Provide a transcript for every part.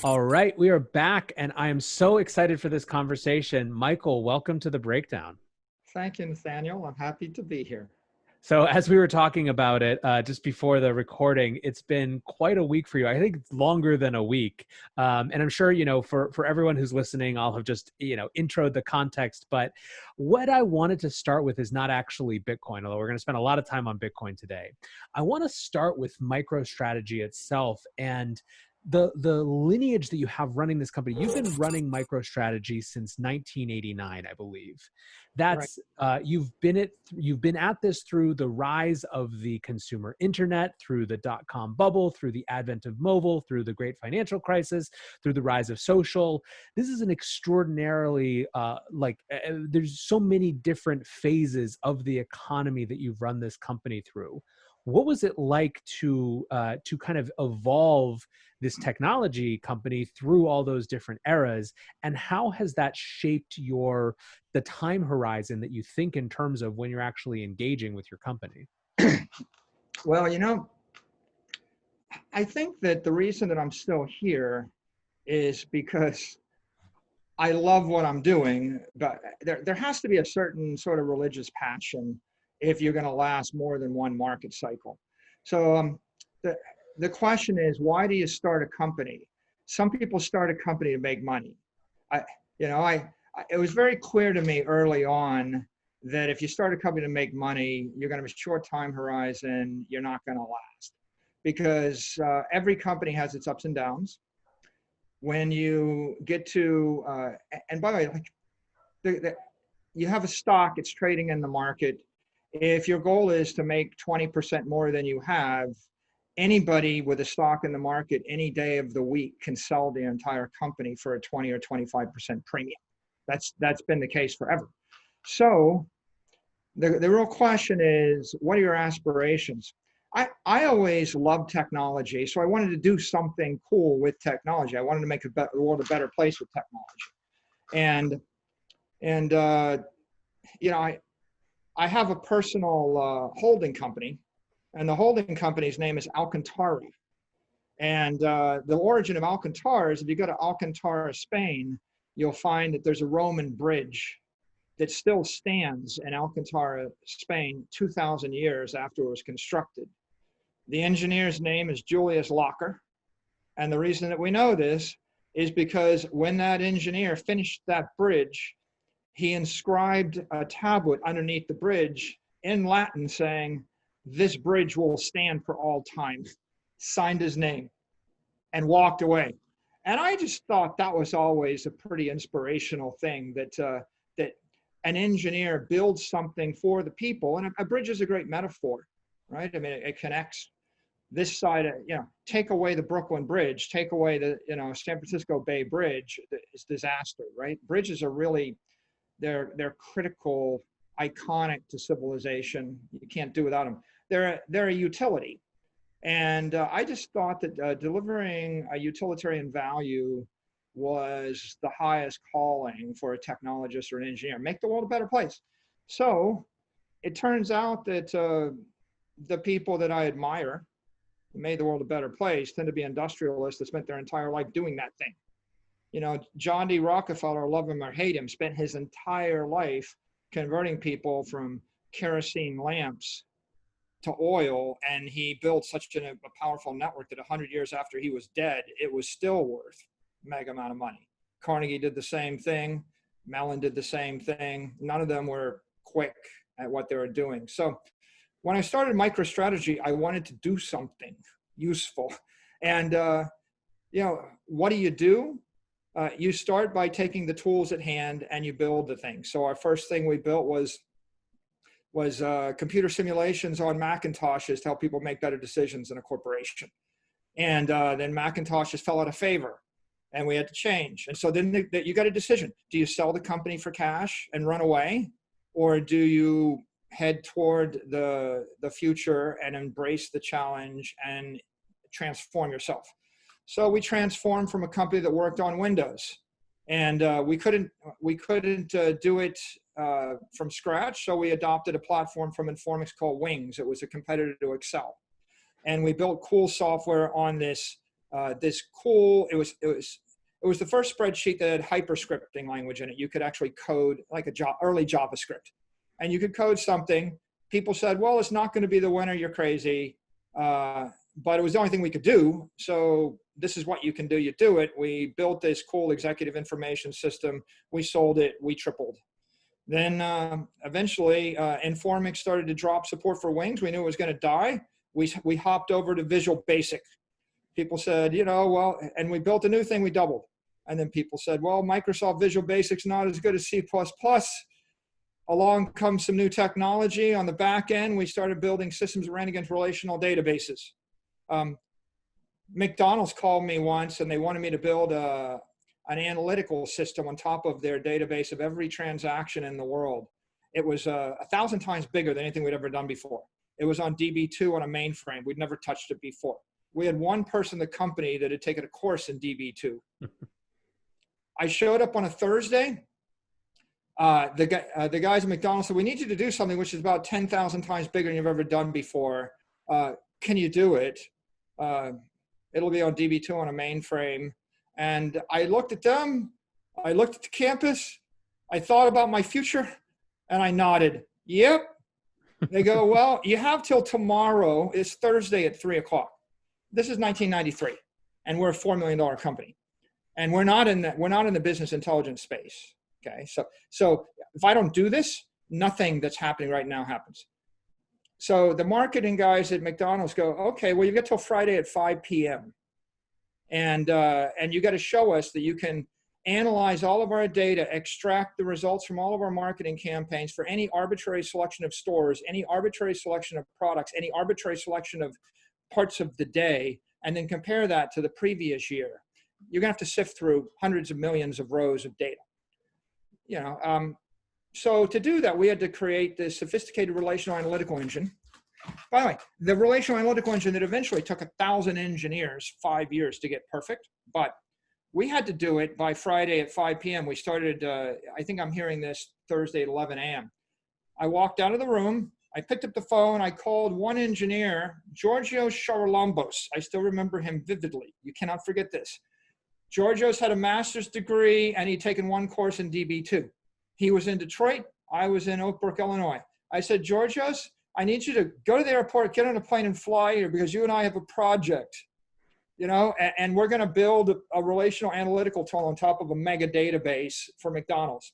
All right, we are back, and I am so excited for this conversation. Michael, welcome to the breakdown. Thank you, Nathaniel. I'm happy to be here. So as we were talking about it just before the recording, it's been quite a week for you. I think it's longer than a week. And I'm sure, for everyone who's listening, I'll have just, introed the context. But what I wanted to start with is not actually Bitcoin, although we're going to spend a lot of time on Bitcoin today. I want to start with MicroStrategy itself and the lineage that you have running this company. You've been running MicroStrategy since 1989, I believe. Right. That's you've been at this through the rise of the consumer internet, through the dot-com bubble, through the advent of mobile, through the great financial crisis, through the rise of social. This is an extraordinarily there's so many different phases of the economy that you've run this company through. What was it like to kind of evolve this technology company through all those different eras, and how has that shaped the time horizon that you think in terms of when you're actually engaging with your company? Well, I think that the reason that I'm still here is because I love what I'm doing, but there has to be a certain sort of religious passion if you're going to last more than one market cycle. So the question is, why do you start a company? Some people start a company to make money. It was very clear to me early on that if you start a company to make money, you're going to have a short time horizon, you're not going to last. Because every company has its ups and downs. When you get to, and by the way, you have a stock, it's trading in the market. If your goal is to make 20% more than you have, anybody with a stock in the market any day of the week can sell the entire company for a 20 or 25% premium. That's been the case forever. So the real question is, what are your aspirations? I always loved technology, so I wanted to do something cool with technology. I wanted to make the world a better place with technology. I have a personal holding company, and the holding company's name is Alcantara. And the origin of Alcantara is, if you go to Alcantara, Spain, you'll find that there's a Roman bridge that still stands in Alcantara, Spain, 2,000 years after it was constructed. The engineer's name is Julius Locker. And the reason that we know this is because when that engineer finished that bridge, he inscribed a tablet underneath the bridge in Latin saying, "This bridge will stand for all time," signed his name, and walked away. And I just thought that was always a pretty inspirational thing, that an engineer builds something for the people. And a bridge is a great metaphor, right? I mean, it connects this side of, take away the Brooklyn Bridge, take away the, San Francisco Bay Bridge, it's disaster, right? Bridges are really, they're critical, iconic to civilization. You can't do without them. They're a utility. And I just thought that delivering a utilitarian value was the highest calling for a technologist or an engineer, make the world a better place. So it turns out that the people that I admire, who made the world a better place, tend to be industrialists that spent their entire life doing that thing. John D. Rockefeller, love him or hate him, spent his entire life converting people from kerosene lamps to oil, and he built such a powerful network that 100 years after he was dead, it was still worth a mega amount of money. Carnegie did the same thing. Mellon did the same thing. None of them were quick at what they were doing. So when I started MicroStrategy, I wanted to do something useful. And, what do? You start by taking the tools at hand and you build the thing. So our first thing we built was computer simulations on Macintoshes to help people make better decisions in a corporation. And then Macintoshes fell out of favor and we had to change. And so then you got a decision. Do you sell the company for cash and run away? Or do you head toward the future and embrace the challenge and transform yourself? So we transformed from a company that worked on Windows, and we couldn't do it from scratch. So we adopted a platform from Informix called Wings. It was a competitor to Excel, and we built cool software on this this cool, it was the first spreadsheet that had hyperscripting language in it. You could actually code like early JavaScript, and you could code something. People said, well, it's not going to be the winner. You're crazy. But it was the only thing we could do. So this is what you can do. You do it. We built this cool executive information system. We sold it. We tripled. Then eventually, Informix started to drop support for Wings. We knew it was going to die. We hopped over to Visual Basic. People said, well, and we built a new thing. We doubled. And then people said, well, Microsoft Visual Basic's not as good as C++. Along comes some new technology. On the back end, we started building systems that ran against relational databases. McDonald's called me once and they wanted me to build an analytical system on top of their database of every transaction in the world. It was 1,000 times bigger than anything we'd ever done before. It was on DB2 on a mainframe. We'd never touched it before. We had one person in the company that had taken a course in DB2. I showed up on a Thursday. The guys at McDonald's said, we need you to do something which is about 10,000 times bigger than you've ever done before. Can you do it? It'll be on DB2 on a mainframe. And I looked at them. I looked at the campus. I thought about my future and I nodded. Yep. They go, well, you have till tomorrow. It's Thursday at 3:00. This is 1993 and we're a $4 million company. And we're not in the business intelligence space. Okay. So if I don't do this, nothing that's happening right now happens. So the marketing guys at McDonald's go, okay, well, you get till Friday at 5 p.m. And you got to show us that you can analyze all of our data, extract the results from all of our marketing campaigns for any arbitrary selection of stores, any arbitrary selection of products, any arbitrary selection of parts of the day, and then compare that to the previous year. You're going to have to sift through hundreds of millions of rows of data. So to do that, we had to create this sophisticated relational analytical engine. By the way, the relational analytical engine that eventually took 1,000 engineers 5 years to get perfect, but we had to do it by Friday at 5 p.m. We started, I think I'm hearing this Thursday at 11 a.m. I walked out of the room. I picked up the phone. I called one engineer, Georgios Charalambos. I still remember him vividly. You cannot forget this. Georgios had a master's degree and he'd taken one course in DB2. He was in Detroit. I was in Oak Brook, Illinois. I said, Georgios, I need you to go to the airport, get on a plane and fly here because you and I have a project, and we're going to build a relational analytical tool on top of a mega database for McDonald's.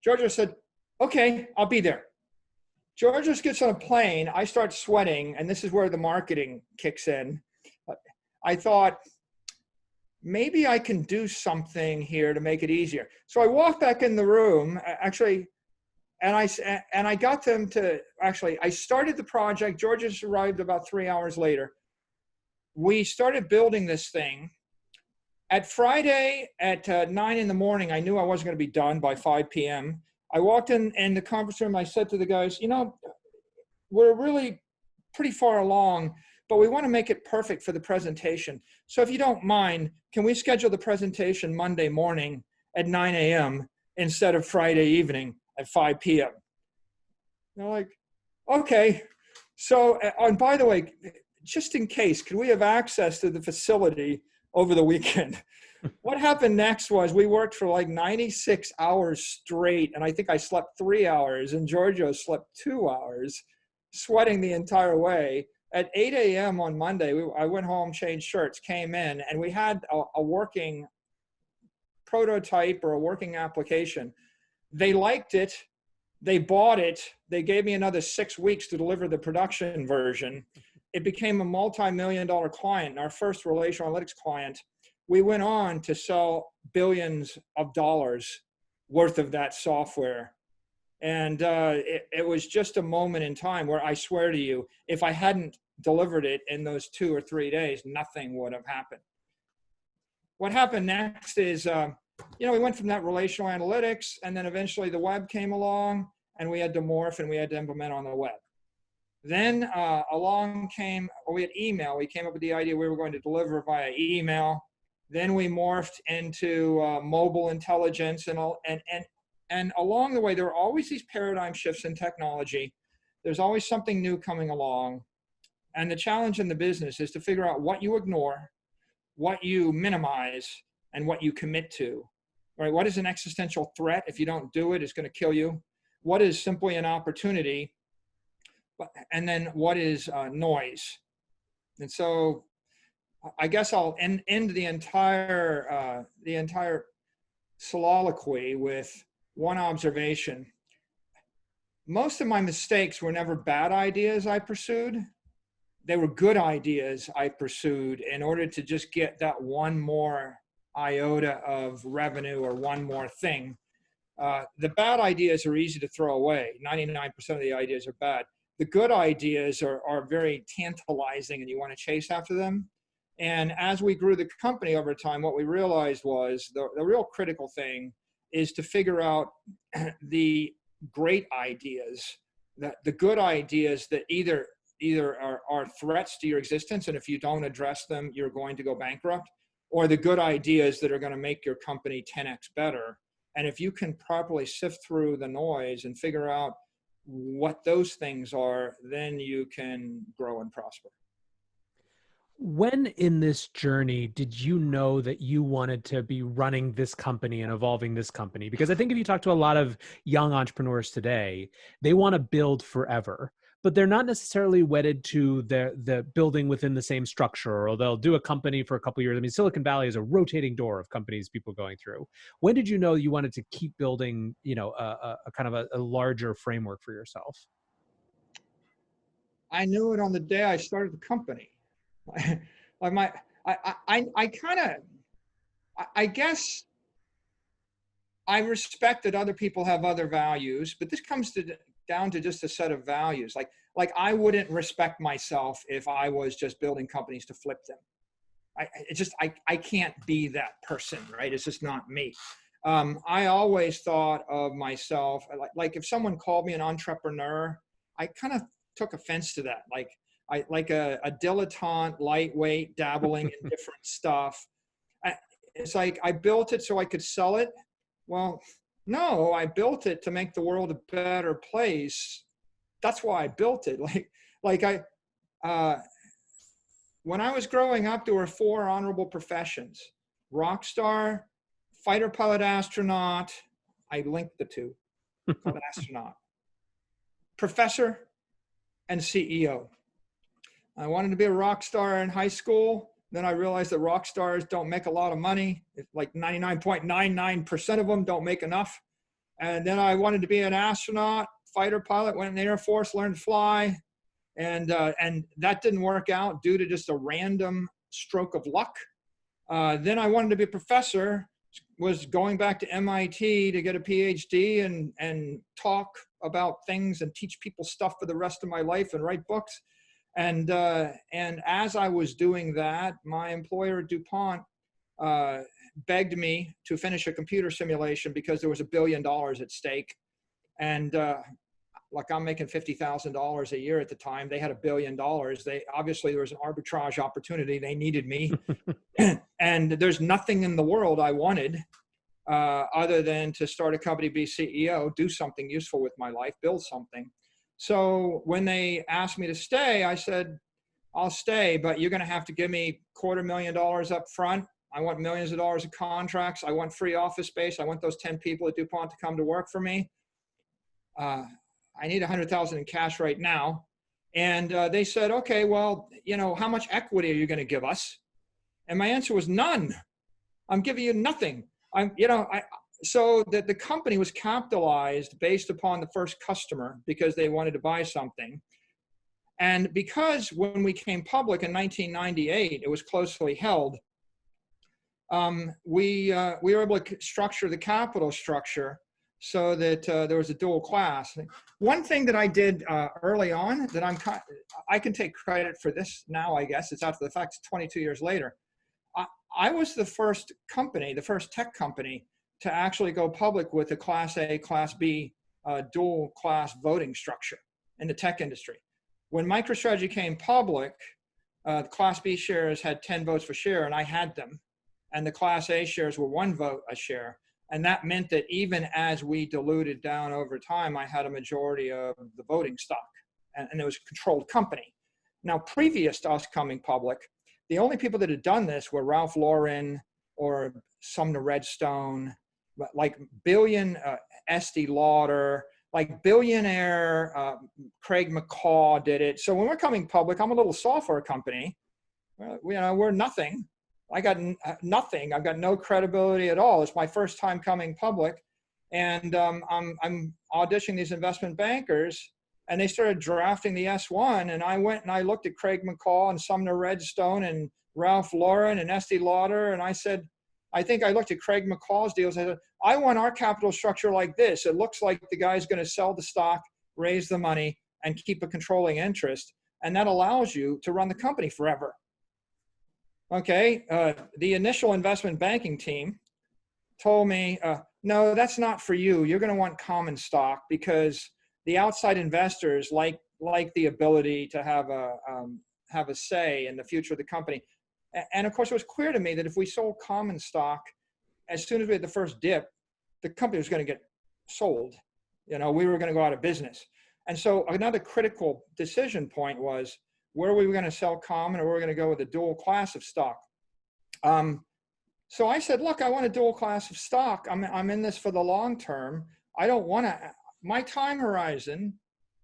Georgios said, okay, I'll be there. Georgios gets on a plane. I start sweating, and this is where the marketing kicks in. I thought, maybe I can do something here to make it easier. So I walked back in the room, actually, and I got them to, I started the project. Georgios arrived about 3 hours later. We started building this thing. At Friday at 9 in the morning, I knew I wasn't going to be done by 5 p.m. I walked in the conference room. I said to the guys, we're really pretty far along, but we want to make it perfect for the presentation. So if you don't mind, can we schedule the presentation Monday morning at 9 a.m. instead of Friday evening at 5 p.m.? They're like, okay. So, and by the way, just in case, can we have access to the facility over the weekend? What happened next was we worked for like 96 hours straight, and I think I slept 3 hours, and Giorgio slept 2 hours, sweating the entire way. At 8 a.m. on Monday, I went home, changed shirts, came in, and we had a working prototype or a working application. They liked it. They bought it. They gave me another 6 weeks to deliver the production version. It became a multi-million-dollar client, our first relational analytics client. We went on to sell billions of dollars worth of that software. And it was just a moment in time where I swear to you, if I hadn't delivered it in those 2 or 3 days, nothing would have happened. What happened next is, we went from that relational analytics, and then eventually the web came along, and we had to morph and we had to implement on the web. Then we had email. We came up with the idea we were going to deliver via email. Then we morphed into mobile intelligence, and along the way, there were always these paradigm shifts in technology. There's always something new coming along. And the challenge in the business is to figure out what you ignore, what you minimize and what you commit to, right? What is an existential threat? If you don't do it, it's going to kill you. What is simply an opportunity? And then what is noise? And so I guess I'll end the entire soliloquy with one observation. Most of my mistakes were never bad ideas I pursued. They were good ideas I pursued in order to just get that one more iota of revenue or one more thing. The bad ideas are easy to throw away. 99% of the ideas are bad. The good ideas are very tantalizing and you want to chase after them. And as we grew the company over time, what we realized was the real critical thing is to figure out the great ideas, the good ideas that either are threats to your existence, and if you don't address them, you're going to go bankrupt, or the good ideas that are going to make your company 10x better. And if you can properly sift through the noise and figure out what those things are, then you can grow and prosper. When in this journey did you know that you wanted to be running this company and evolving this company? Because I think if you talk to a lot of young entrepreneurs today, they want to build forever, but they're not necessarily wedded to the building within the same structure, or they'll do a company for a couple of years. I mean, Silicon Valley is a rotating door of companies people going through. When did you know you wanted to keep building, a kind of a larger framework for yourself? I knew it on the day I started the company. I guess I respect that other people have other values, but this comes down to just a set of values. Like I wouldn't respect myself if I was just building companies to flip them. I can't be that person, right? It's just not me. I always thought of myself, like if someone called me an entrepreneur, I kind of took offense to that. Like a dilettante, lightweight, dabbling in different stuff. It's like I built it so I could sell it. Well, no, I built it to make the world a better place. That's why I built it. When I was growing up, there were 4 honorable professions: rock star, fighter pilot, astronaut. I linked the 2, called astronaut, professor, and CEO. I wanted to be a rock star in high school. Then I realized that rock stars don't make a lot of money. Like 99.99% of them don't make enough. And then I wanted to be an astronaut, fighter pilot, went in the Air Force, learned to fly. And that didn't work out due to just a random stroke of luck. Then I wanted to be a professor, was going back to MIT to get a PhD and talk about things and teach people stuff for the rest of my life and write books. And as I was doing that, my employer, DuPont, begged me to finish a computer simulation because there was $1 billion at stake. And like I'm making $50,000 a year at the time. They had $1 billion. Obviously there was an arbitrage opportunity. They needed me. And there's nothing in the world I wanted other than to start a company, be CEO, do something useful with my life, build something. So when they asked me to stay, I said, I'll stay, but you're going to have to give me $250,000 up front. I want millions of dollars of contracts. I want free office space. I want those 10 people at DuPont to come to work for me. I need $100,000 in cash right now. And they said, okay, well, how much equity are you going to give us? And my answer was none. I'm giving you nothing. So that the company was capitalized based upon the first customer because they wanted to buy something. And because when we came public in 1998, it was closely held, we were able to structure the capital structure so that there was a dual class. One thing that I did early on that I can take credit for this now, I guess, it's after the fact, it's 22 years later. I was the first company, the first tech company to actually go public with a Class A, Class B dual class voting structure in the tech industry. When MicroStrategy came public, the Class B shares had 10 votes per share, and I had them. And the Class A shares were 1 vote a share. And that meant that even as we diluted down over time, I had a majority of the voting stock. And it was a controlled company. Now, previous to us coming public, the only people that had done this were Ralph Lauren or Sumner Redstone, like Estee Lauder, like billionaire Craig McCaw did it. So when we're coming public, I'm a little software company. We're nothing. I got nothing. I've got no credibility at all. It's my first time coming public, and I'm auditioning these investment bankers, and they started drafting the S1, and I went and I looked at Craig McCaw and Sumner Redstone and Ralph Lauren and Estee Lauder, and I said, I think I looked at Craig McCaw's deals. I said, I want our capital structure like this. It looks like the guy's going to sell the stock, raise the money, and keep a controlling interest. And that allows you to run the company forever. Okay, the initial investment banking team told me, no, that's not for you. You're going to want common stock because the outside investors like the ability to have a say in the future of the company. And of course, it was clear to me that if we sold common stock, as soon as we had the first dip, the company was going to get sold. We were going to go out of business. And so another critical decision point was, where were we going to sell common, or were we going to go with a dual class of stock? So I said, look, I want a dual class of stock. I'm in this for the long term. I don't want to, my time horizon,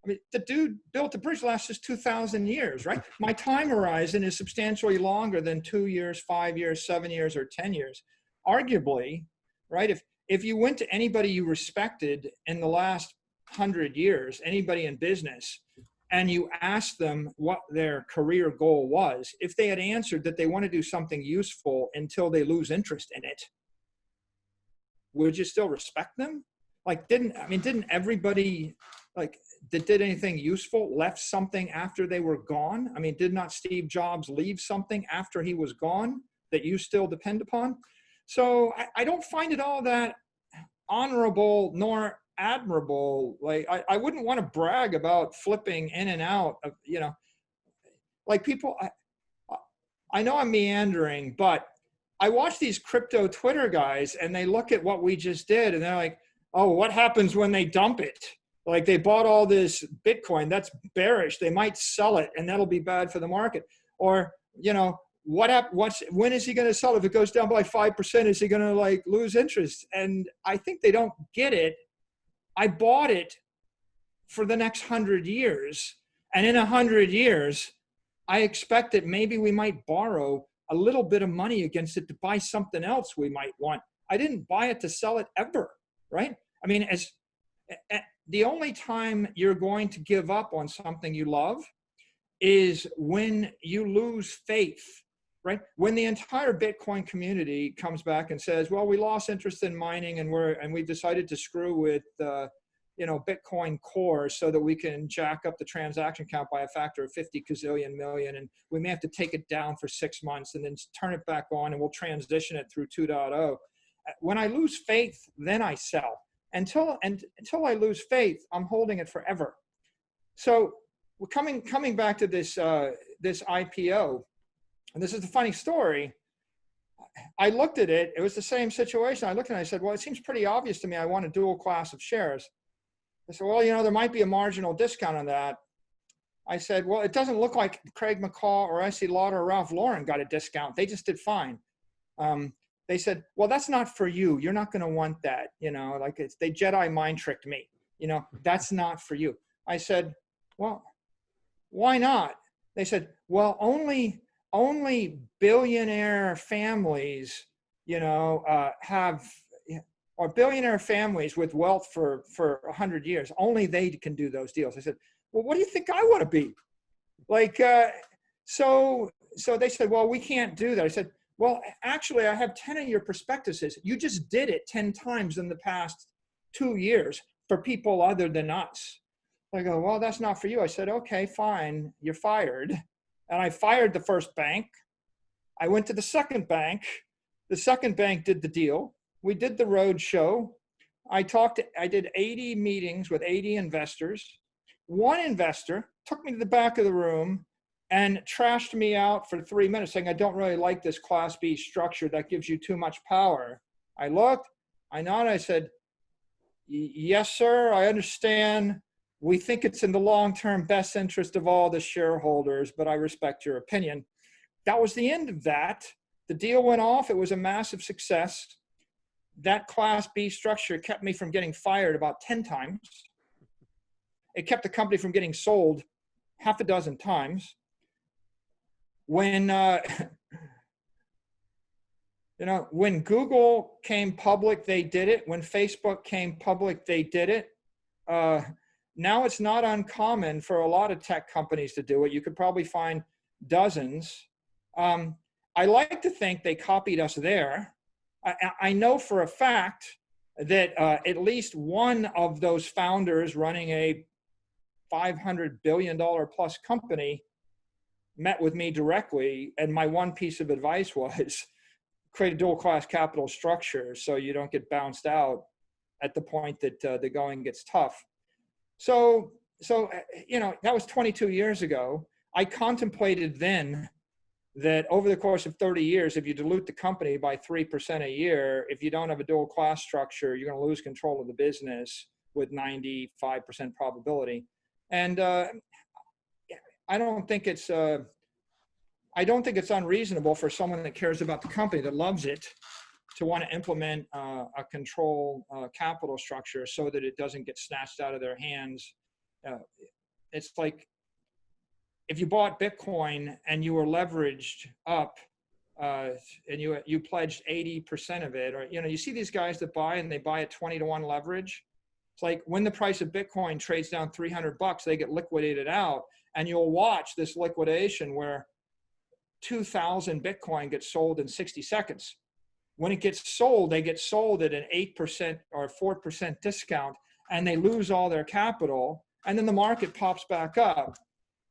I mean, the dude built the bridge lasts us 2,000 years, right? My time horizon is substantially longer than 2 years, 5 years, 7 years, or 10 years. Arguably, right? If you went to anybody you respected in the last 100 years, anybody in business, and you asked them what their career goal was, if they had answered that they want to do something useful until they lose interest in it, would you still respect them? Like, didn't everybody that did anything useful left something after they were gone? I mean, did not Steve Jobs leave something after he was gone that you still depend upon? So I don't find it all that honorable nor admirable. Like, I wouldn't want to brag about flipping in and out of, like people, I know I'm meandering, but I watch these crypto Twitter guys and they look at what we just did and they're like, oh, what happens when they dump it? Like, they bought all this Bitcoin, that's bearish. They might sell it and that'll be bad for the market. Or, when is he going to sell it? If it goes down by 5%, is he going to lose interest? And I think they don't get it. I bought it for the next 100 years. And in 100 years, I expect that maybe we might borrow a little bit of money against it to buy something else we might want. I didn't buy it to sell it ever, right? I mean, the only time you're going to give up on something you love is when you lose faith, right? When the entire Bitcoin community comes back and says, well, we lost interest in mining and we decided to screw with Bitcoin Core so that we can jack up the transaction count by a factor of 50 gazillion million, and we may have to take it down for 6 months and then turn it back on, and we'll transition it through 2.0. When I lose faith, then I sell. Until I lose faith, I'm holding it forever. So we're coming back to this IPO, and this is the funny story. I looked at it. It was the same situation. I looked at it and I said, well, it seems pretty obvious to me I want a dual class of shares. I said, well, there might be a marginal discount on that. I said, well, it doesn't look like Craig McCaw or Estee Lauder or Ralph Lauren got a discount. They just did fine. They said, well, that's not for you. You're not going to want that. They Jedi mind tricked me. That's not for you. I said, well, why not? They said, well, only billionaire families, have, or billionaire families with wealth for 100 years, only they can do those deals. I said, well, what do you think I want to be? So they said, well, we can't do that. I said, well, actually, I have 10 of your prospectuses. You just did it 10 times in the past 2 years for people other than us. I go, well, that's not for you. I said, okay, fine, you're fired. And I fired the first bank. I went to the second bank. The second bank did the deal. We did the road show. I did 80 meetings with 80 investors. One investor took me to the back of the room and trashed me out for 3 minutes saying, I don't really like this Class B structure. That gives you too much power. I looked, I nodded, I said, yes, sir, I understand. We think it's in the long-term best interest of all the shareholders, but I respect your opinion. that was the end of that. The deal went off. It was a massive success. That Class B structure kept me from getting fired about 10 times. It kept the company from getting sold half a dozen times. When, when Google came public, they did it. When Facebook came public, they did it. Now it's not uncommon for a lot of tech companies to do it. You could probably find dozens. I like to think they copied us there. I know for a fact that at least one of those founders running a $500 billion plus company met with me directly, and my one piece of advice was create a dual class capital structure so you don't get bounced out at the point that the going gets tough. So that was 22 years ago. I contemplated then that over the course of 30 years, if you dilute the company by 3% a year, if you don't have a dual class structure, you're going to lose control of the business with 95% probability. And I don't think it's unreasonable for someone that cares about the company, that loves it, to want to implement a control capital structure so that it doesn't get snatched out of their hands. It's like if you bought Bitcoin and you were leveraged up and you pledged 80% of it, or you see these guys that buy and they buy at 20-to-1 leverage. It's like when the price of Bitcoin trades down $300, they get liquidated out, and you'll watch this liquidation where 2,000 Bitcoin gets sold in 60 seconds. When it gets sold, they get sold at an 8% or 4% discount, and they lose all their capital, and then the market pops back up.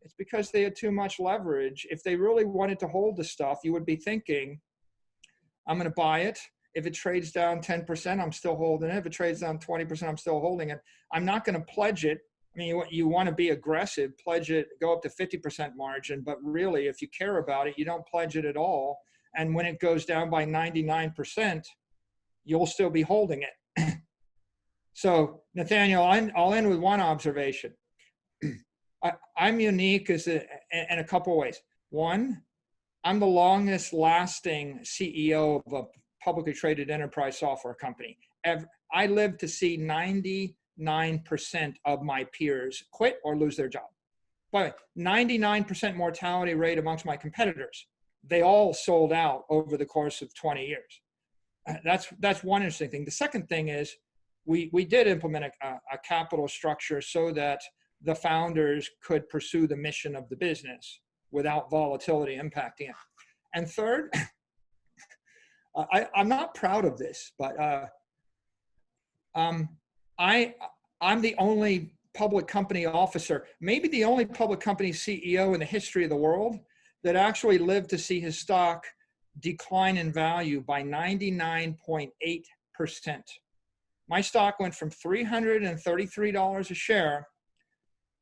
It's because they had too much leverage. If they really wanted to hold the stuff, you would be thinking, I'm going to buy it. If it trades down 10%, I'm still holding it. If it trades down 20%, I'm still holding it. I'm not going to pledge it. I mean, you want to be aggressive, pledge it, go up to 50% margin. But really, if you care about it, you don't pledge it at all. And when it goes down by 99%, you'll still be holding it. So, Nathaniel, I'll end with one observation. I'm unique in a couple of ways. One, I'm the longest lasting CEO of a publicly traded enterprise software company. I lived to see 99% of my peers quit or lose their job. But 99% mortality rate amongst my competitors. They all sold out over the course of 20 years. That's one interesting thing. The second thing is we did implement a capital structure so that the founders could pursue the mission of the business without volatility impacting it. And third, I'm not proud of this, but I'm the only public company officer, maybe the only public company CEO in the history of the world that actually lived to see his stock decline in value by 99.8%. My stock went from $333 a share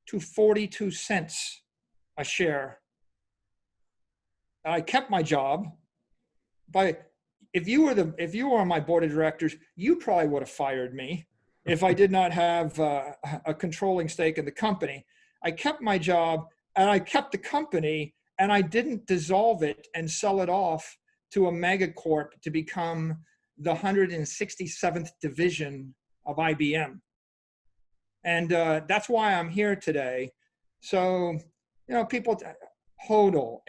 to 42 cents a share. I kept my job. If you were on my board of directors, you probably would have fired me if I did not have a controlling stake in the company. I kept my job and I kept the company, and I didn't dissolve it and sell it off to a megacorp to become the 167th division of IBM. And that's why I'm here today. So, people, HODL,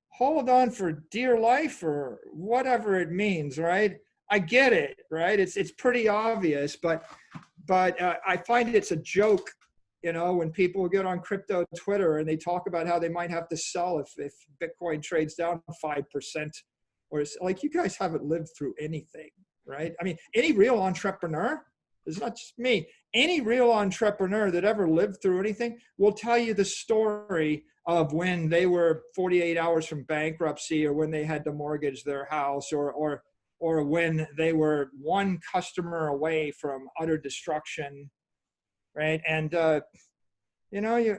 hold on for dear life or whatever it means, right? I get it, right? It's pretty obvious, but I find it's a joke, when people get on crypto Twitter and they talk about how they might have to sell if Bitcoin trades down 5%, or it's like, you guys haven't lived through anything, right? I mean, any real entrepreneur, it's not just me, any real entrepreneur that ever lived through anything will tell you the story of when they were 48 hours from bankruptcy, or when they had to mortgage their house, or when they were one customer away from utter destruction, right? And you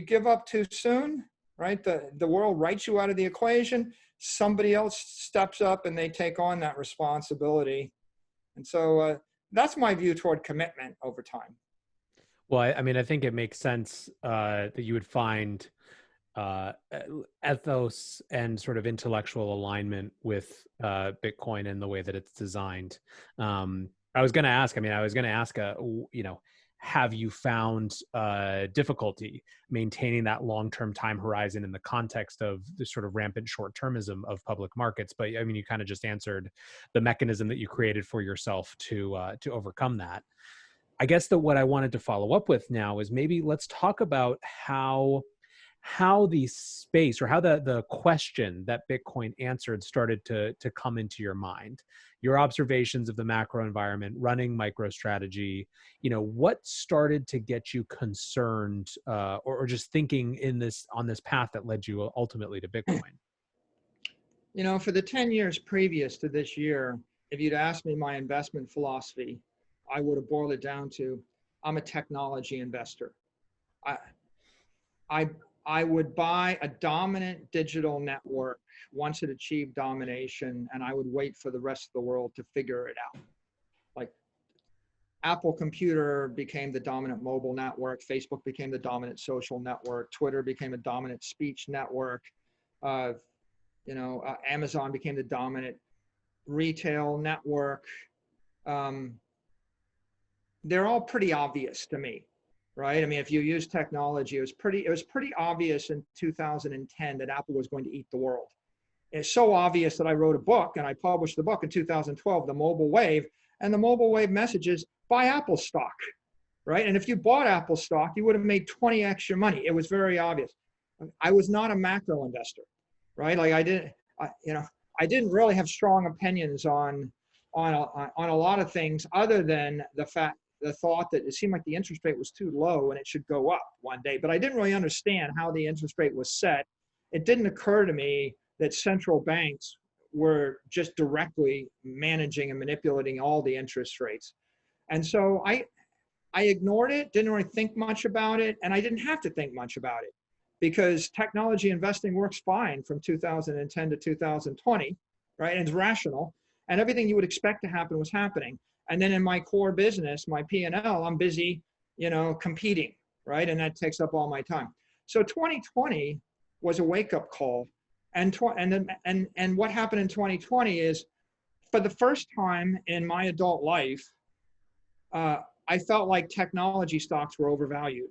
give up too soon, right? The world writes you out of the equation. Somebody else steps up and they take on that responsibility. And so that's my view toward commitment over time. Well, I mean, I think it makes sense that you would find ethos and sort of intellectual alignment with Bitcoin and the way that it's designed. I was going to ask, have you found difficulty maintaining that long-term time horizon in the context of the sort of rampant short-termism of public markets? But I mean, you kind of just answered the mechanism that you created for yourself to overcome that. I guess that what I wanted to follow up with now is maybe let's talk about how the space, or how the question that Bitcoin answered started to come into your mind, your observations of the macro environment, running MicroStrategy. What started to get you concerned, or just thinking on this path that led you ultimately to Bitcoin? For the 10 years previous to this year, if you'd asked me my investment philosophy, I would have boiled it down to, I'm a technology investor. I would buy a dominant digital network once it achieved domination, and I would wait for the rest of the world to figure it out. Like Apple Computer became the dominant mobile network, Facebook became the dominant social network, Twitter became a dominant speech network, Amazon became the dominant retail network. They're all pretty obvious to me. Right? I mean, if you use technology, it was pretty obvious in 2010 that Apple was going to eat the world. It's so obvious that I wrote a book, and I published the book in 2012, The Mobile Wave, and the Mobile Wave message is buy Apple stock, right? And if you bought Apple stock, you would have made 20x your money. It was very obvious. I was not a macro investor, right? Like I didn't really have strong opinions on a lot of things, other than the thought that it seemed like the interest rate was too low and it should go up one day. But I didn't really understand how the interest rate was set. It didn't occur to me that central banks were just directly managing and manipulating all the interest rates. And so I ignored it, didn't really think much about it, and I didn't have to think much about it because technology investing works fine from 2010 to 2020, right? And it's rational, and everything you would expect to happen was happening. And then in my core business, my P&L, I'm busy, competing, right? And that takes up all my time. So 2020 was a wake-up call. And what happened in 2020 is, for the first time in my adult life, I felt like technology stocks were overvalued,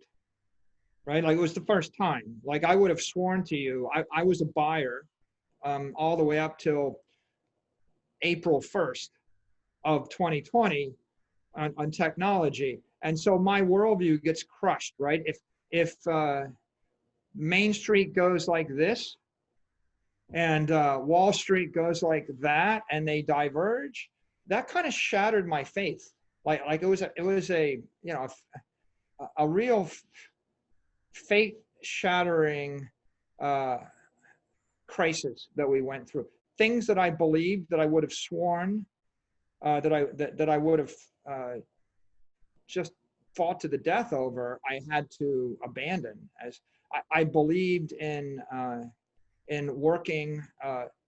right? Like it was the first time. Like I would have sworn to you, I was a buyer all the way up till April 1st. Of 2020 on technology. And so my worldview gets crushed, right? If Main Street goes like this and Wall Street goes like that and they diverge, that kind of shattered my faith. Like it was a real faith shattering crisis that we went through. Things that I believed, that I would have sworn that I would have just fought to the death over, I had to abandon. As I believed in working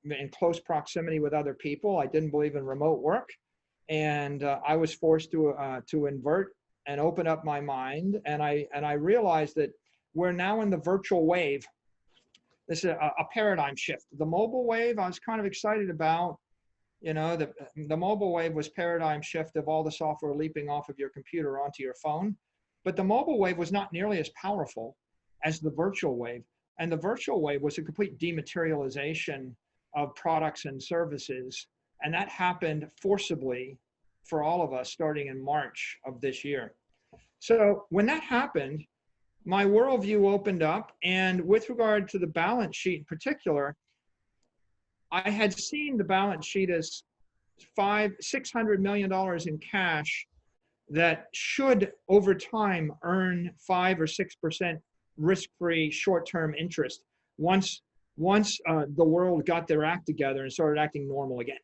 in close proximity with other people. I didn't believe in remote work, and I was forced to invert and open up my mind. And I realized that we're now in the virtual wave. This is a paradigm shift. The mobile wave, I was kind of excited about. The mobile wave was paradigm shift of all the software leaping off of your computer onto your phone. But the mobile wave was not nearly as powerful as the virtual wave. And the virtual wave was a complete dematerialization of products and services. And that happened forcibly for all of us starting in March of this year. So when that happened, my worldview opened up. And with regard to the balance sheet in particular, I had seen the balance sheet as $600 million in cash that should over time earn 5 or 6% risk-free short-term interest once the world got their act together and started acting normal again.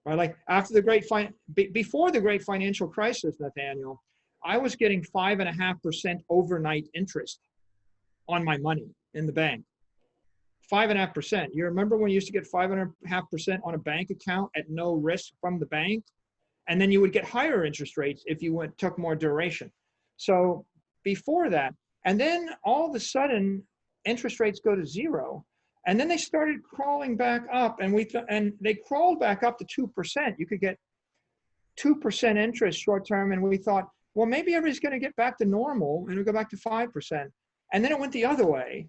Right? Like after before the great financial crisis, Nathaniel, I was getting 5.5% overnight interest on my money in the bank. 5.5%. You remember when you used to get 5.5% on a bank account at no risk from the bank? And then you would get higher interest rates if you took more duration. So before that, and then all of a sudden, interest rates go to zero. And then they started crawling back up, and they crawled back up to 2%. You could get 2% interest short term, and we thought, well, maybe everybody's going to get back to normal, and we'll go back to 5%. And then it went the other way,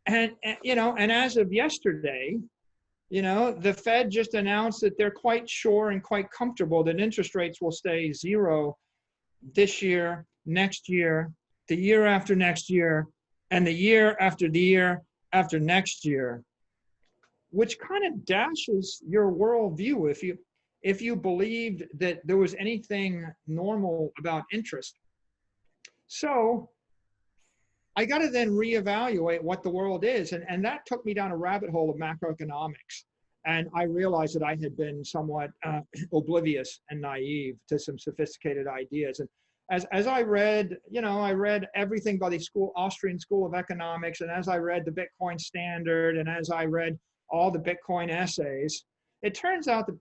and as of yesterday, the Fed just announced that they're quite sure and quite comfortable that interest rates will stay zero this year, next year, the year after next year, and the year after after next year, which kind of dashes your worldview if you believed that there was anything normal about interest. So I got to then reevaluate what the world is. And that took me down a rabbit hole of macroeconomics. And I realized that I had been somewhat oblivious and naive to some sophisticated ideas. And as I read, I read everything by the Austrian School of Economics, and as I read the Bitcoin Standard, and as I read all the Bitcoin essays, it turns out that,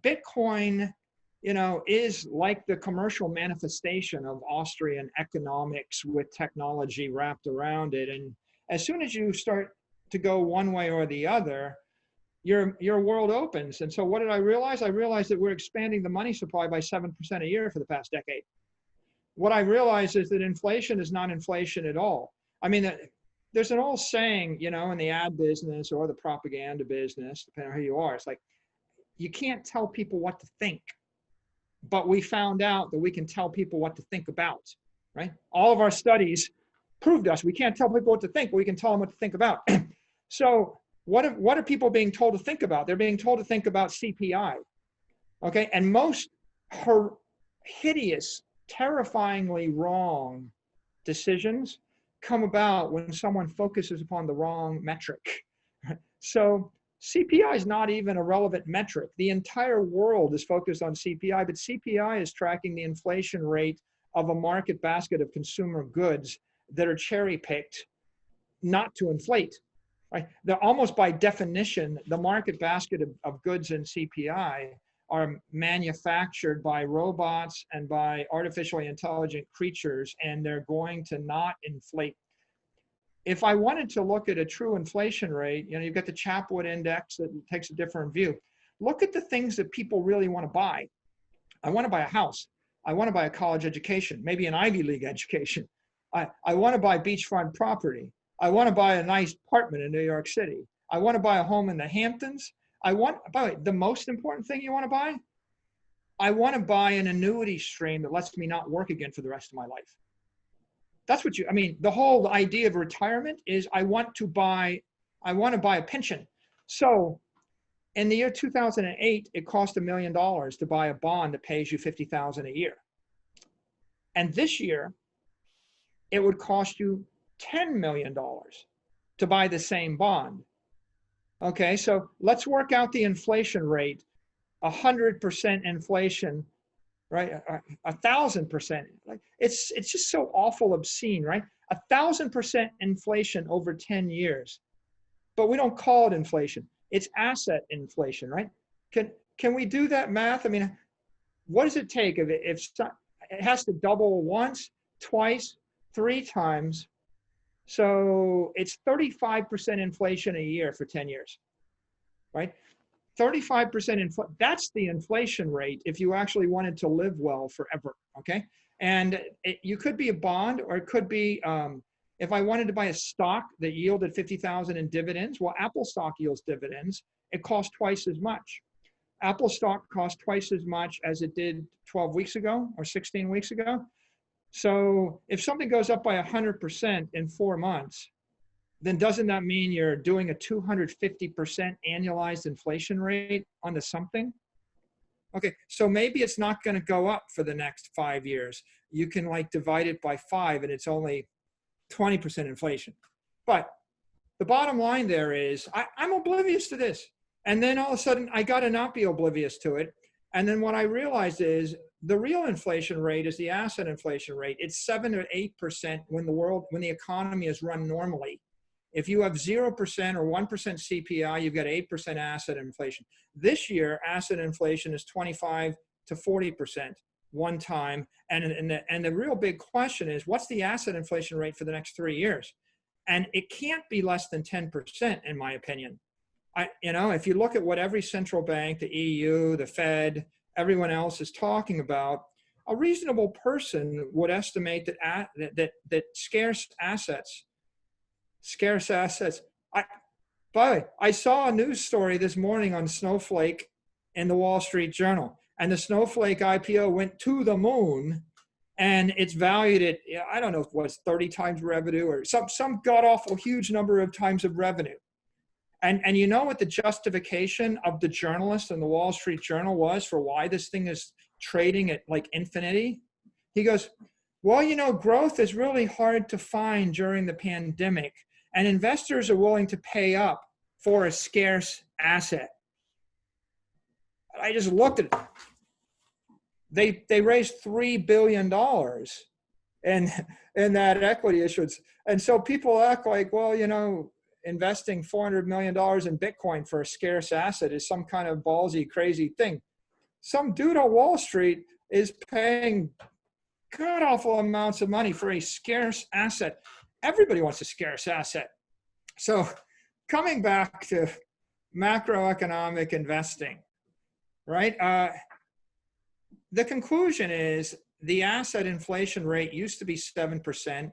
Bitcoin, is like the commercial manifestation of Austrian economics with technology wrapped around it. And as soon as you start to go one way or the other, your world opens. And so what did I realize? I realized that we're expanding the money supply by 7% a year for the past decade. What I realized is that inflation is not inflation at all. There's an old saying, in the ad business or the propaganda business, depending on who you are, it's like, you can't tell people what to think, but we found out that we can tell people what to think about, right? All of our studies proved us we can't tell people what to think, but we can tell them what to think about. So what are people being told to think about? They're being told to think about CPI, okay? And most hideous, terrifyingly wrong decisions come about when someone focuses upon the wrong metric. So CPI is not even a relevant metric. The entire world is focused on CPI, but CPI is tracking the inflation rate of a market basket of consumer goods that are cherry-picked not to inflate. Right? They're almost by definition, the market basket of goods in CPI are manufactured by robots and by artificially intelligent creatures, and they're going to not inflate. If I wanted to look at a true inflation rate, you've got the Chapwood Index that takes a different view. Look at the things that people really want to buy. I want to buy a house. I want to buy a college education, maybe an Ivy League education. I want to buy beachfront property. I want to buy a nice apartment in New York City. I want to buy a home in the Hamptons. By the way, the most important thing you want to buy? I want to buy an annuity stream that lets me not work again for the rest of my life. That's what the whole idea of retirement is I want to buy a pension. So in the year 2008, it cost $1 million to buy a bond that pays you $50,000 a year. And this year, it would cost you $10 million to buy the same bond. Okay, so let's work out the inflation rate. 100% inflation, right? 1,000%. Like it's just so awful obscene, right? 1,000% inflation over 10 years, but we don't call it inflation. It's asset inflation, right? Can we do that math? What does it take if it has to double once, twice, 3 times? So it's 35% inflation a year for 10 years, right? 35% that's the inflation rate if you actually wanted to live well forever, okay? And you could be a bond, or it could be, if I wanted to buy a stock that yielded $50,000 in dividends, well, Apple stock yields dividends. It costs twice as much. Apple stock costs twice as much as it did 12 weeks ago or 16 weeks ago. So if something goes up by 100% in 4 months, then doesn't that mean you're doing a 250% annualized inflation rate onto something? Okay, so maybe it's not going to go up for the next 5 years. You can divide it by 5 and it's only 20% inflation. But the bottom line there is I'm oblivious to this. And then all of a sudden I got to not be oblivious to it. And then what I realized is the real inflation rate is the asset inflation rate. It's 7 or 8% when the economy is run normally. If you have 0% or 1% CPI, you've got 8% asset inflation. This year, asset inflation is 25 to 40% one time. And the real big question is, what's the asset inflation rate for the next 3 years? And it can't be less than 10%, in my opinion. If you look at what every central bank, the EU, the Fed, everyone else is talking about, a reasonable person would estimate that scarce assets. By the way, I saw a news story this morning on Snowflake in the Wall Street Journal, and the Snowflake IPO went to the moon, and it's valued at, I don't know if it was 30 times revenue or some god-awful huge number of times of revenue. And you know what the justification of the journalist in the Wall Street Journal was for why this thing is trading at like infinity? He goes, well, growth is really hard to find during the pandemic, and investors are willing to pay up for a scarce asset. I just looked at it. They raised $3 billion in that equity issuance. And so people act like, well, investing $400 million in Bitcoin for a scarce asset is some kind of ballsy, crazy thing. Some dude on Wall Street is paying god-awful amounts of money for a scarce asset. Everybody wants a scarce asset. So coming back to macroeconomic investing, right? The conclusion is the asset inflation rate used to be 7%.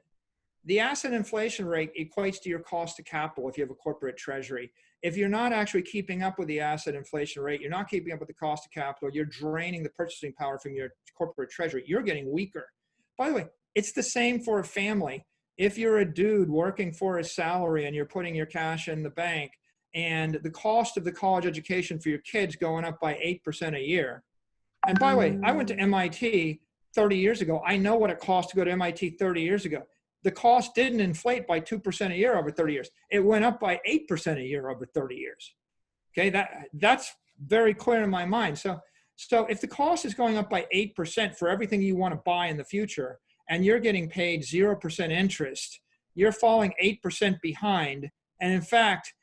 The asset inflation rate equates to your cost of capital if you have a corporate treasury. If you're not actually keeping up with the asset inflation rate, you're not keeping up with the cost of capital, you're draining the purchasing power from your corporate treasury. You're getting weaker. By the way, it's the same for a family. If you're a dude working for a salary and you're putting your cash in the bank and the cost of the college education for your kids going up by 8% a year. And by the way, I went to MIT 30 years ago. I know what it cost to go to MIT 30 years ago. The cost didn't inflate by 2% a year over 30 years. It went up by 8% a year over 30 years. Okay, that's very clear in my mind. So if the cost is going up by 8% for everything you want to buy in the future, and you're getting paid 0% interest, you're falling 8% behind. And in fact,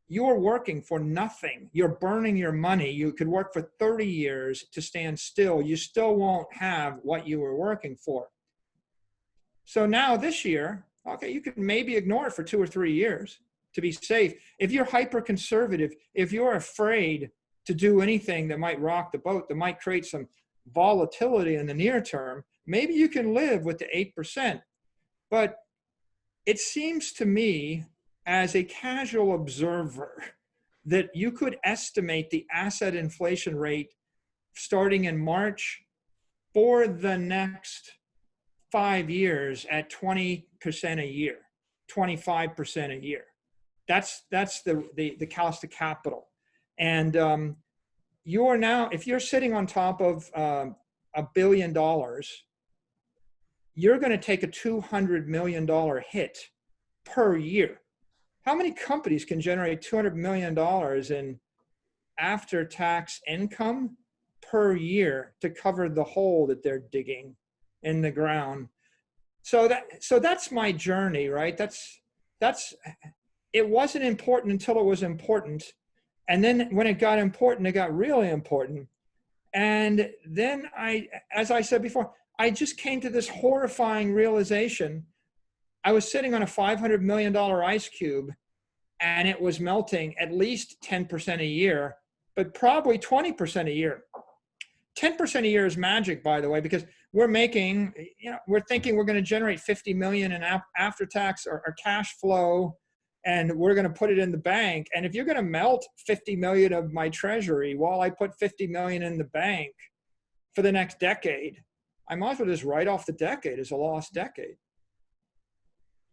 you're working for nothing. You're burning your money. You could work for 30 years to stand still. You still won't have what you were working for. So now this year, okay, you could maybe ignore it for 2 or 3 years to be safe. If you're hyper conservative, if you're afraid to do anything that might rock the boat, that might create some volatility in the near term, maybe you can live with the 8%. But it seems to me, as a casual observer, that you could estimate the asset inflation rate starting in March for the next 5 years at 20% a year, 25% a year. That's the cost of capital. And you're now, if you're sitting on top of $1 billion, you're going to take a $200 million hit per year. How many companies can generate $200 million in after-tax income per year to cover the hole that they're digging in the ground? So that's my journey, right? It wasn't important until it was important. And then when it got important, it got really important. And then as I said before, I just came to this horrifying realization. I was sitting on a $500 million ice cube, and it was melting at least 10% a year, but probably 20% a year. 10% a year is magic, by the way, because we're making, we're thinking we're going to generate 50 million in after-tax or cash flow, and we're going to put it in the bank. And if you're going to melt 50 million of my treasury while I put 50 million in the bank for the next decade, I might as well just write off the decade as a lost decade.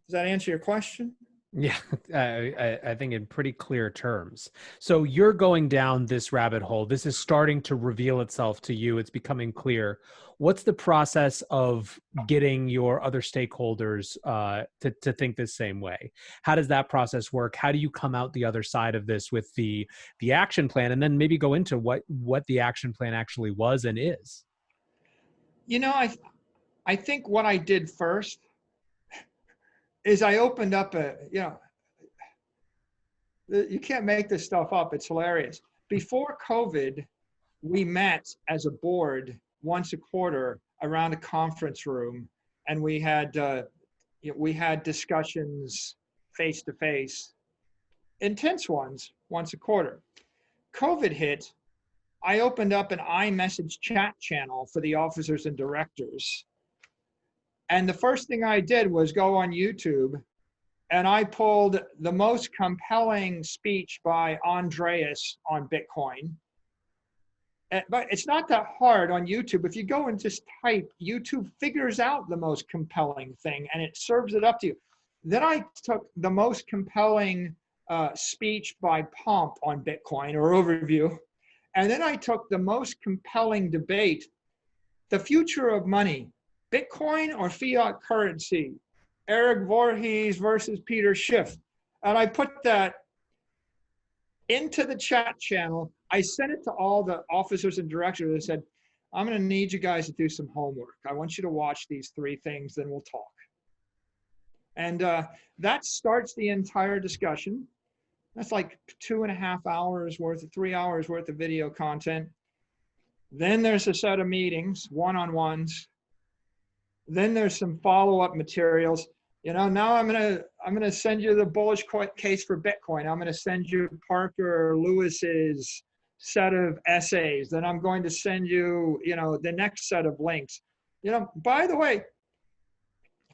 Does that answer your question? Yeah, I think in pretty clear terms. So you're going down this rabbit hole. This is starting to reveal itself to you. It's becoming clear. What's the process of getting your other stakeholders to think the same way? How does that process work? How do you come out the other side of this with the action plan, and then maybe go into what the action plan actually was and is? I think what I did first is I opened up you can't make this stuff up. It's hilarious. Before COVID, we met as a board once a quarter around a conference room, and we had discussions face-to-face, intense ones once a quarter. COVID hit. I opened up an iMessage chat channel for the officers and directors. And the first thing I did was go on YouTube, and I pulled the most compelling speech by Andreas on Bitcoin. But it's not that hard on YouTube. If you go and just type, YouTube figures out the most compelling thing and it serves it up to you. Then I took the most compelling speech by Pomp on Bitcoin, or overview. And then I took the most compelling debate, the future of money, Bitcoin or fiat currency, Eric Voorhees versus Peter Schiff. And I put that into the chat channel. I sent it to all the officers and directors. I said, I'm going to need you guys to do some homework. I want you to watch these 3 things, then we'll talk. And that starts the entire discussion. That's like 2.5 hours worth of 3 hours worth of video content. Then there's a set of meetings, one-on-ones. Then there's some follow-up materials. You know, now I'm gonna send you the bullish case for Bitcoin. I'm gonna send you Parker Lewis's set of essays. Then I'm going to send you, you know, the next set of links. You know, by the way,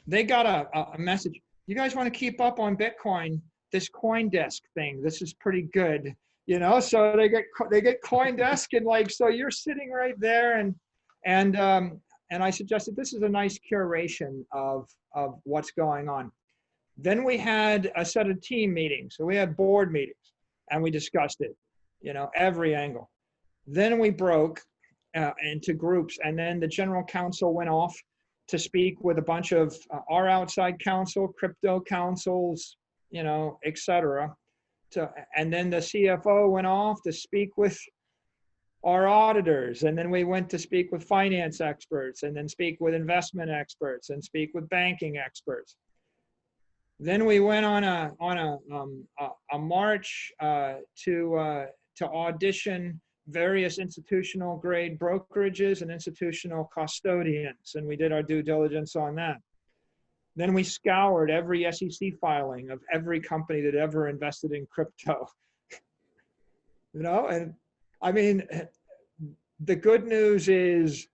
they got a message. You guys want to keep up on Bitcoin? This CoinDesk thing. This is pretty good. You know, so they get CoinDesk, and like, so you're sitting right there, and I suggested this is a nice curation of what's going on. Then we had a set of team meetings. So we had board meetings, and we discussed it, you know, every angle. Then we broke into groups, and then the general counsel went off to speak with a bunch of our outside counsel, crypto counsels, you know, et cetera. And then the CFO went off to speak with our auditors, and then we went to speak with finance experts, and then speak with investment experts, and speak with banking experts. Then we went on a march to audition various institutional grade brokerages and institutional custodians, and we did our due diligence on that. Then we scoured every SEC filing of every company that ever invested in crypto. You know, and I mean, the good news is,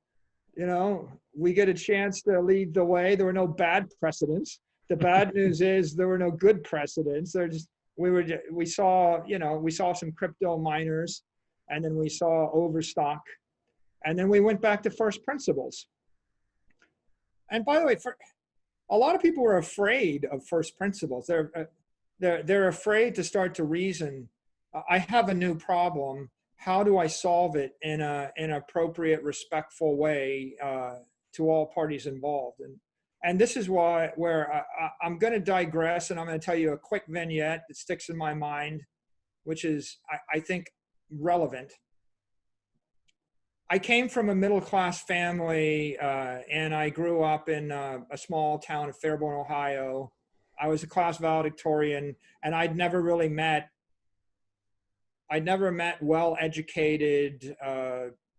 you know, we get a chance to lead the way. There were no bad precedents. The bad news is there were no good precedents. There just, we saw, you know, we saw some crypto miners, and then we saw overstock, and then we went back to first principles. And by the way, for a lot of people were afraid of first principles. They're afraid to start to reason. I have a new problem. How do I solve it in an appropriate, respectful way to all parties involved? And this is where I'm going to digress, and I'm going to tell you a quick vignette that sticks in my mind, which is, I think, relevant. I came from a middle-class family, and I grew up in a small town of Fairborn, Ohio. I was a class valedictorian, and I'd never met well-educated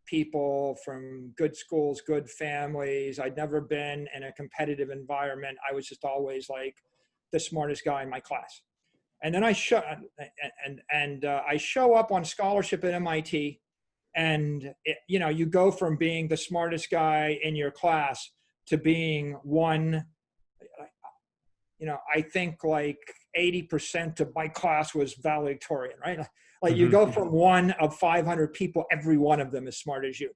people from good schools, good families. I'd never been in a competitive environment. I was just always like the smartest guy in my class. And then I show up on scholarship at MIT, and you know, you go from being the smartest guy in your class to being one. You know, I think like 80% of my class was valedictorian, right? Like you go from one of 500 people, every one of them as smart as you,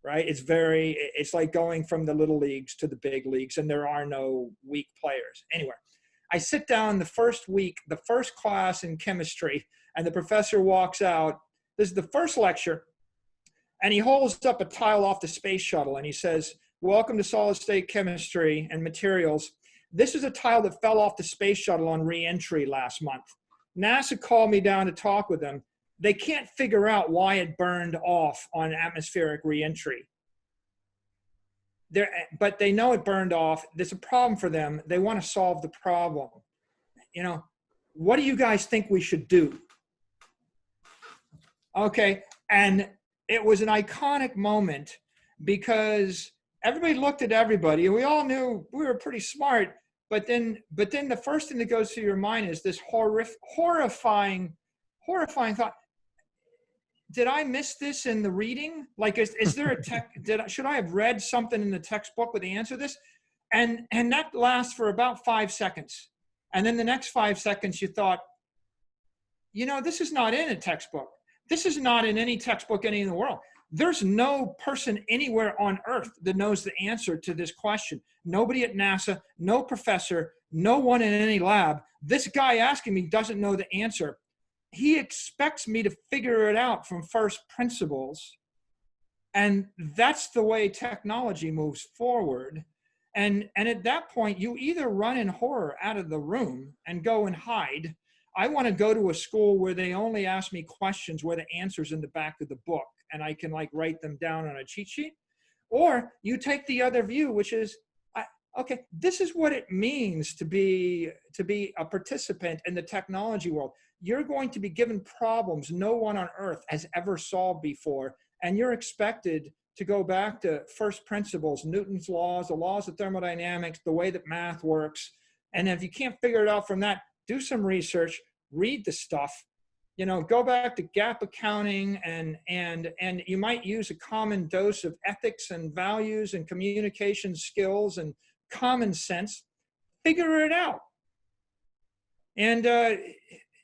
right? It's like going from the little leagues to the big leagues, and there are no weak players. Anyway, I sit down the first week, the first class in chemistry, and the professor walks out. This is the first lecture, and he holds up a tile off the space shuttle, and he says, "Welcome to solid state chemistry and materials. This is a tile that fell off the space shuttle on re-entry last month. NASA called me down to talk with them. They can't figure out why it burned off on atmospheric re-entry. But they know it burned off. There's a problem for them. They want to solve the problem. You know, what do you guys think we should do?" Okay, and it was an iconic moment because everybody looked at everybody, and we all knew we were pretty smart, but then the first thing that goes through your mind is this horrifying thought. Did I miss this in the reading? Like, is there a should I have read something in the textbook with the answer to this? And that lasts for about 5 seconds. And then the next 5 seconds you thought, this is not in a textbook. This is not in any textbook any in the world. There's no person anywhere on earth that knows the answer to this question. Nobody at NASA, no professor, no one in any lab. This guy asking me doesn't know the answer. He expects me to figure it out from first principles. And that's the way technology moves forward. And at that point, you either run in horror out of the room and go and hide. I want to go to a school where they only ask me questions where the answer's in the back of the book and I can write them down on a cheat sheet. Or you take the other view, which is, okay, this is what it means to be a participant in the technology world. You're going to be given problems no one on earth has ever solved before, and you're expected to go back to first principles, Newton's laws, the laws of thermodynamics, the way that math works. And if you can't figure it out from that, do some research, read the stuff, go back to GAAP accounting, and you might use a common dose of ethics and values and communication skills and common sense. Figure it out. And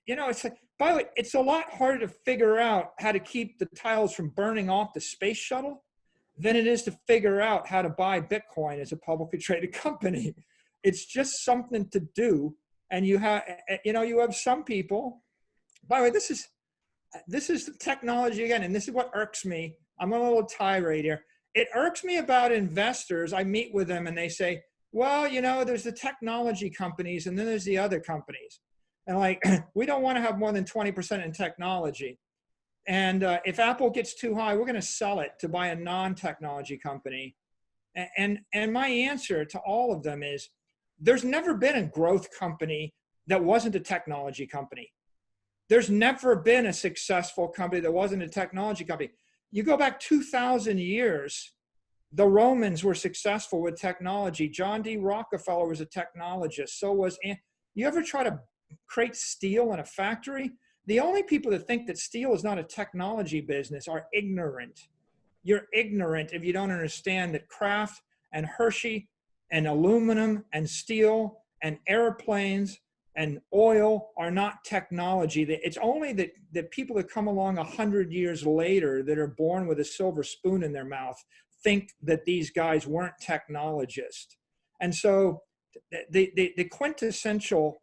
it's like, by the way, it's a lot harder to figure out how to keep the tiles from burning off the space shuttle than it is to figure out how to buy Bitcoin as a publicly traded company. It's just something to do. And you have some people, by the way, this is the technology again, and this is what irks me. I'm on a little tirade here. It irks me about investors. I meet with them and they say, well, there's the technology companies and then there's the other companies. And we don't want to have more than 20% in technology. And if Apple gets too high, we're going to sell it to buy a non-technology company. And my answer to all of them is, there's never been a growth company that wasn't a technology company. There's never been a successful company that wasn't a technology company. You go back 2,000 years, the Romans were successful with technology. John D. Rockefeller was a technologist. So was, you ever try to create steel in a factory? The only people that think that steel is not a technology business are ignorant. You're ignorant if you don't understand that Kraft and Hershey and aluminum and steel and airplanes and oil are not technology. It's only that people that come along 100 years later that are born with a silver spoon in their mouth think that these guys weren't technologists. And so the quintessential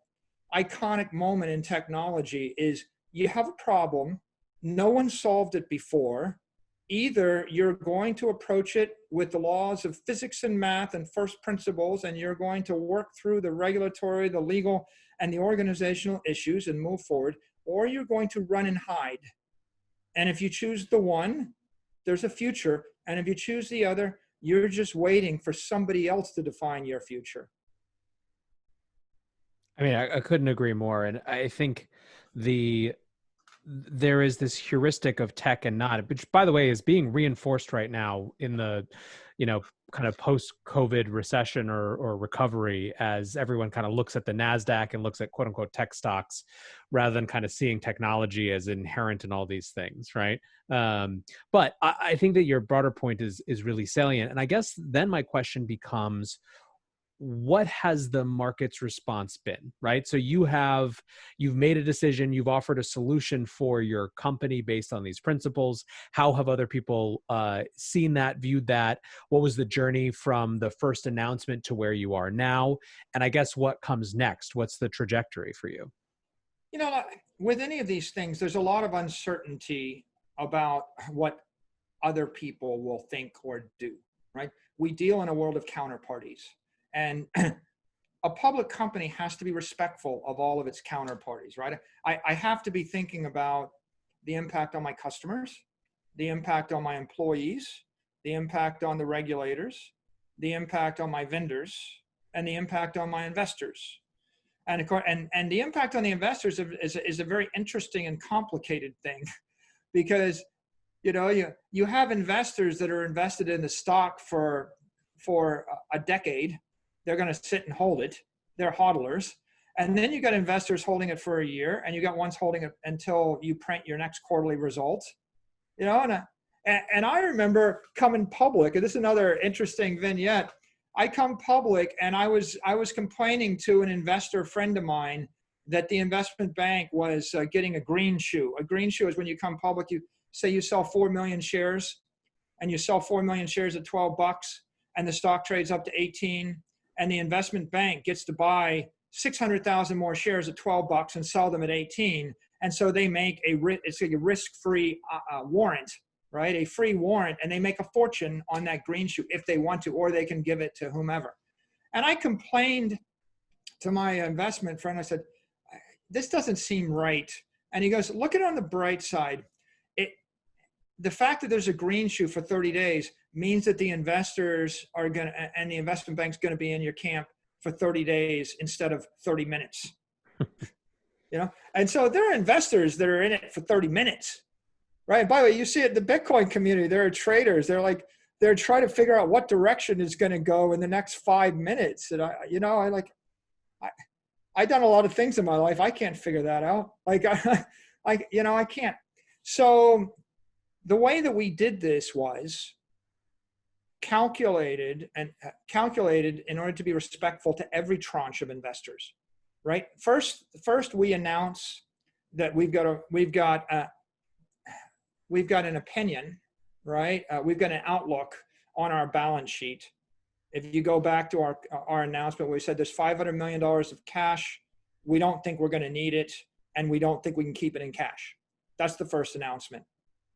iconic moment in technology is, you have a problem, no one solved it before. Either you're going to approach it with the laws of physics and math and first principles, and you're going to work through the regulatory, the legal, and the organizational issues and move forward, or you're going to run and hide. And if you choose the one, there's a future. And if you choose the other, you're just waiting for somebody else to define your future. I mean, I couldn't agree more. And I think there is this heuristic of tech and not, which, by the way, is being reinforced right now in the, kind of post-COVID recession or recovery, as everyone kind of looks at the NASDAQ and looks at quote unquote tech stocks rather than kind of seeing technology as inherent in all these things, right? But I think that your broader point is really salient. And I guess then my question becomes, what has the market's response been, right? So you've made a decision, you've offered a solution for your company based on these principles. How have other people seen that, viewed that? What was the journey from the first announcement to where you are now? And I guess what comes next? What's the trajectory for you? With any of these things, there's a lot of uncertainty about what other people will think or do, right? We deal in a world of counterparties. And a public company has to be respectful of all of its counterparties, right? I have to be thinking about the impact on my customers, the impact on my employees, the impact on the regulators, the impact on my vendors, and the impact on my investors. And the impact on the investors is a very interesting and complicated thing, because you have investors that are invested in the stock for a decade. They're going to sit and hold it. they're hodlers. And then you got investors holding it for a year, and you got ones holding it until you print your next quarterly results. You know, and I remember coming public, and this is another interesting vignette. I come public, and I was complaining to an investor friend of mine that the investment bank was getting a green shoe. A green shoe is when you come public, you say you sell 4 million shares, and you sell 4 million shares at $12, and the stock trades up to 18, and the investment bank gets to buy 600,000 more shares at $12 and sell them at 18. And so they make it's like a risk-free warrant, right? A free warrant, and they make a fortune on that green shoe if they want to, or they can give it to whomever. And I complained to my investment friend. I said, this doesn't seem right. And he goes, look at it on the bright side. The fact that there's a green shoe for 30 days means that the investors are going to, and the investment bank's going to be in your camp for 30 days instead of 30 minutes. You know? And so there are investors that are in it for 30 minutes, right? And by the way, you see it in the Bitcoin community, there are traders. They're trying to figure out what direction is going to go in the next 5 minutes. And I've done a lot of things in my life. I can't figure that out. Like I can't. So the way that we did this was calculated in order to be respectful to every tranche of investors, right? First we announce that we've got an opinion, right? We've got an outlook on our balance sheet. If you go back to our announcement, we said there's $500 million of cash. We don't think we're going to need it, and we don't think we can keep it in cash. That's the first announcement.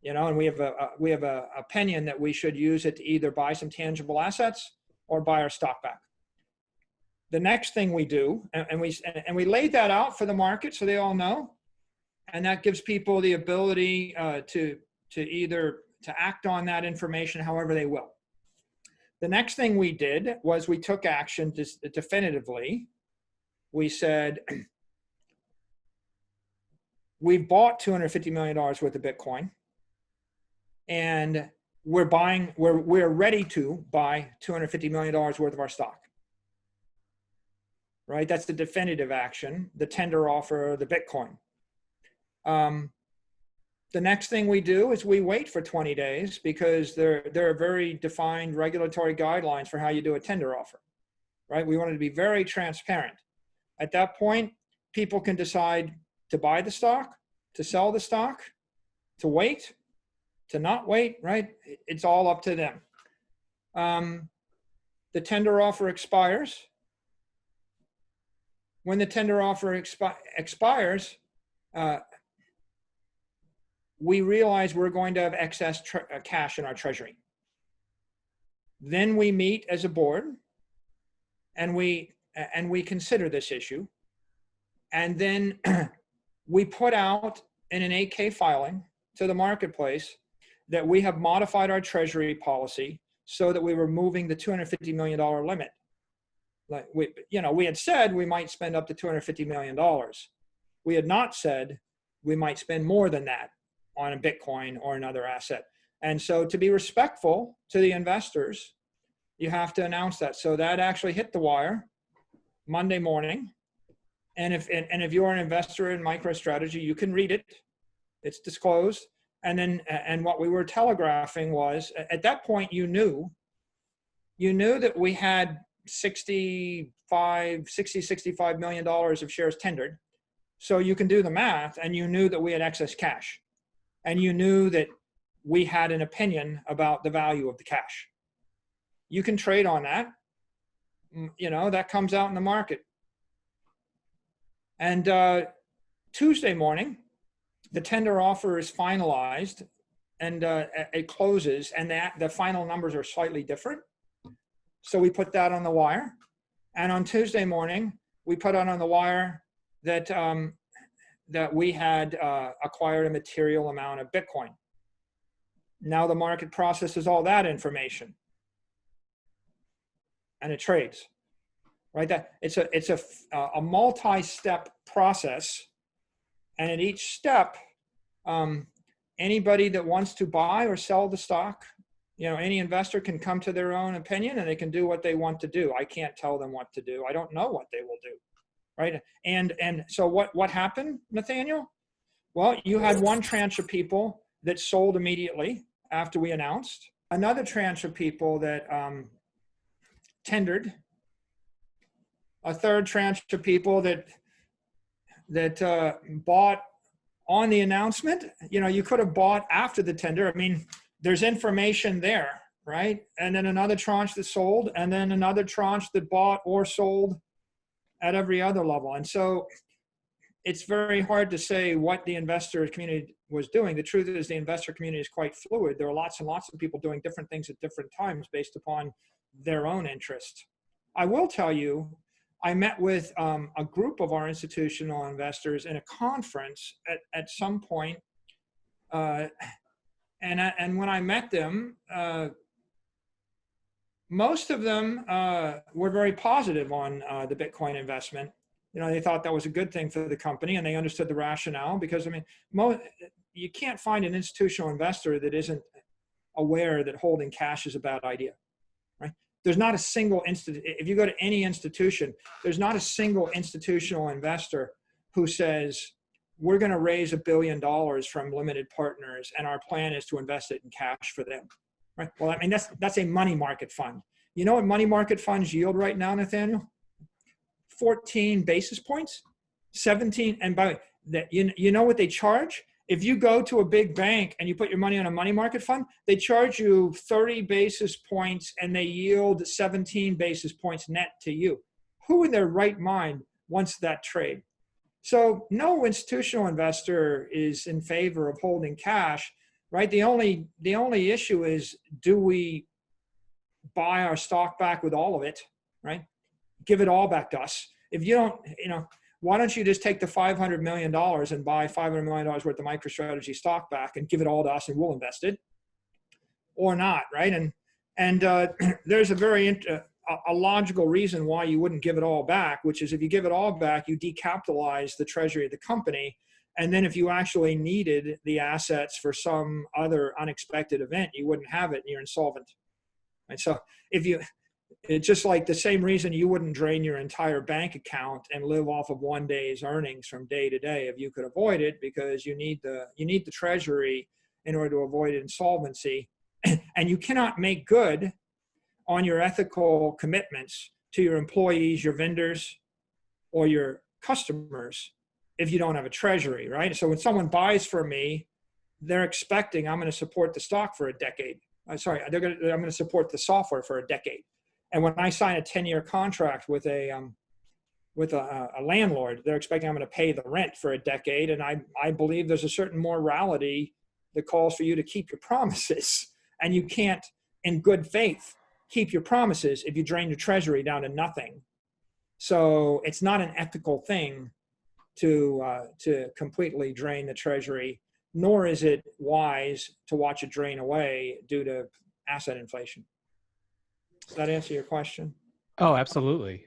You know, and we have a opinion that we should use it to either buy some tangible assets or buy our stock back. The next thing we do, and we laid that out for the market so they all know, and that gives people the ability to act on that information however they will. The next thing we did was we took action definitively. We said, we've bought $250 million worth of Bitcoin, and we're ready to buy $250 million worth of our stock. Right? That's the definitive action, the tender offer, the Bitcoin. The next thing we do is we wait for 20 days because there are very defined regulatory guidelines for how you do a tender offer, right? We wanted to be very transparent. At that point, people can decide to buy the stock, to sell the stock, to wait, to not wait, right? It's all up to them. The tender offer expires. When the tender offer expires, we realize we're going to have excess cash in our treasury. Then we meet as a board, and we consider this issue, and then we put out in an 8K filing to the marketplace that we have modified our treasury policy so that we were moving the $250 million limit. Like we had said we might spend up to $250 million. We had not said we might spend more than that on a Bitcoin or another asset. And so to be respectful to the investors, you have to announce that. So that actually hit the wire Monday morning. And if you're an investor in MicroStrategy, you can read it. It's disclosed. And what we were telegraphing was, at that point, you knew that we had $65 million of shares tendered. So you can do the math, and you knew that we had excess cash, and you knew that we had an opinion about the value of the cash. You can trade on that. That comes out in the market. And Tuesday morning, the tender offer is finalized, and it closes, and the final numbers are slightly different. So we put that on the wire. And on Tuesday morning, we put out on the wire that we had acquired a material amount of Bitcoin. Now the market processes all that information, and it trades. Right? That it's a multi-step process, and at each step, anybody that wants to buy or sell the stock, any investor can come to their own opinion and they can do what they want to do. I can't tell them what to do. I don't know what they will do, right? And so what happened, Nathaniel? Well, you had one tranche of people that sold immediately after we announced, another tranche of people that tendered, a third tranche of people that bought on the announcement. You could have bought after the tender. I mean, there's information there, right? And then another tranche that sold, and then another tranche that bought or sold at every other level. And so it's very hard to say what the investor community was doing. The truth is the investor community is quite fluid. There are lots and lots of people doing different things at different times based upon their own interest. I will tell you, I met with a group of our institutional investors in a conference at some point. And when I met them, most of them were very positive on the Bitcoin investment. They thought that was a good thing for the company, and they understood the rationale. Because I mean, you can't find an institutional investor that isn't aware that holding cash is a bad idea, right? There's not a single if you go to any institution, there's not a single institutional investor who says, we're going to raise $1 billion from limited partners, and our plan is to invest it in cash for them, right? Well, I mean, that's a money market fund. You know what money market funds yield right now, Nathaniel? 14 basis points, 17. And by that, you know what they charge? If you go to a big bank and you put your money on a money market fund, they charge you 30 basis points and they yield 17 basis points net to you. Who in their right mind wants that trade? So no institutional investor is in favor of holding cash, right? The only issue is, do we buy our stock back with all of it, right? Give it all back to us. If you don't, why don't you just take the $500 million and buy $500 million worth of MicroStrategy stock back and give it all to us and we'll invest it, or not, right? And there's a logical reason why you wouldn't give it all back, which is if you give it all back, you decapitalize the treasury of the company. And then if you actually needed the assets for some other unexpected event, you wouldn't have it and you're insolvent. And so it's just like the same reason you wouldn't drain your entire bank account and live off of one day's earnings from day to day if you could avoid it, because you need the treasury in order to avoid insolvency. And you cannot make good on your ethical commitments to your employees, your vendors, or your customers if you don't have a treasury, right? So when someone buys from me, they're expecting I'm going to support the stock for a decade. I'm going to support the software for a decade. And when I sign a 10-year contract with a landlord, they're expecting I'm going to pay the rent for a decade. And I believe there's a certain morality that calls for you to keep your promises. And you can't, in good faith, keep your promises if you drain your treasury down to nothing. So it's not an ethical thing to completely drain the treasury, nor is it wise to watch it drain away due to asset inflation. Does that answer your question? Oh, absolutely.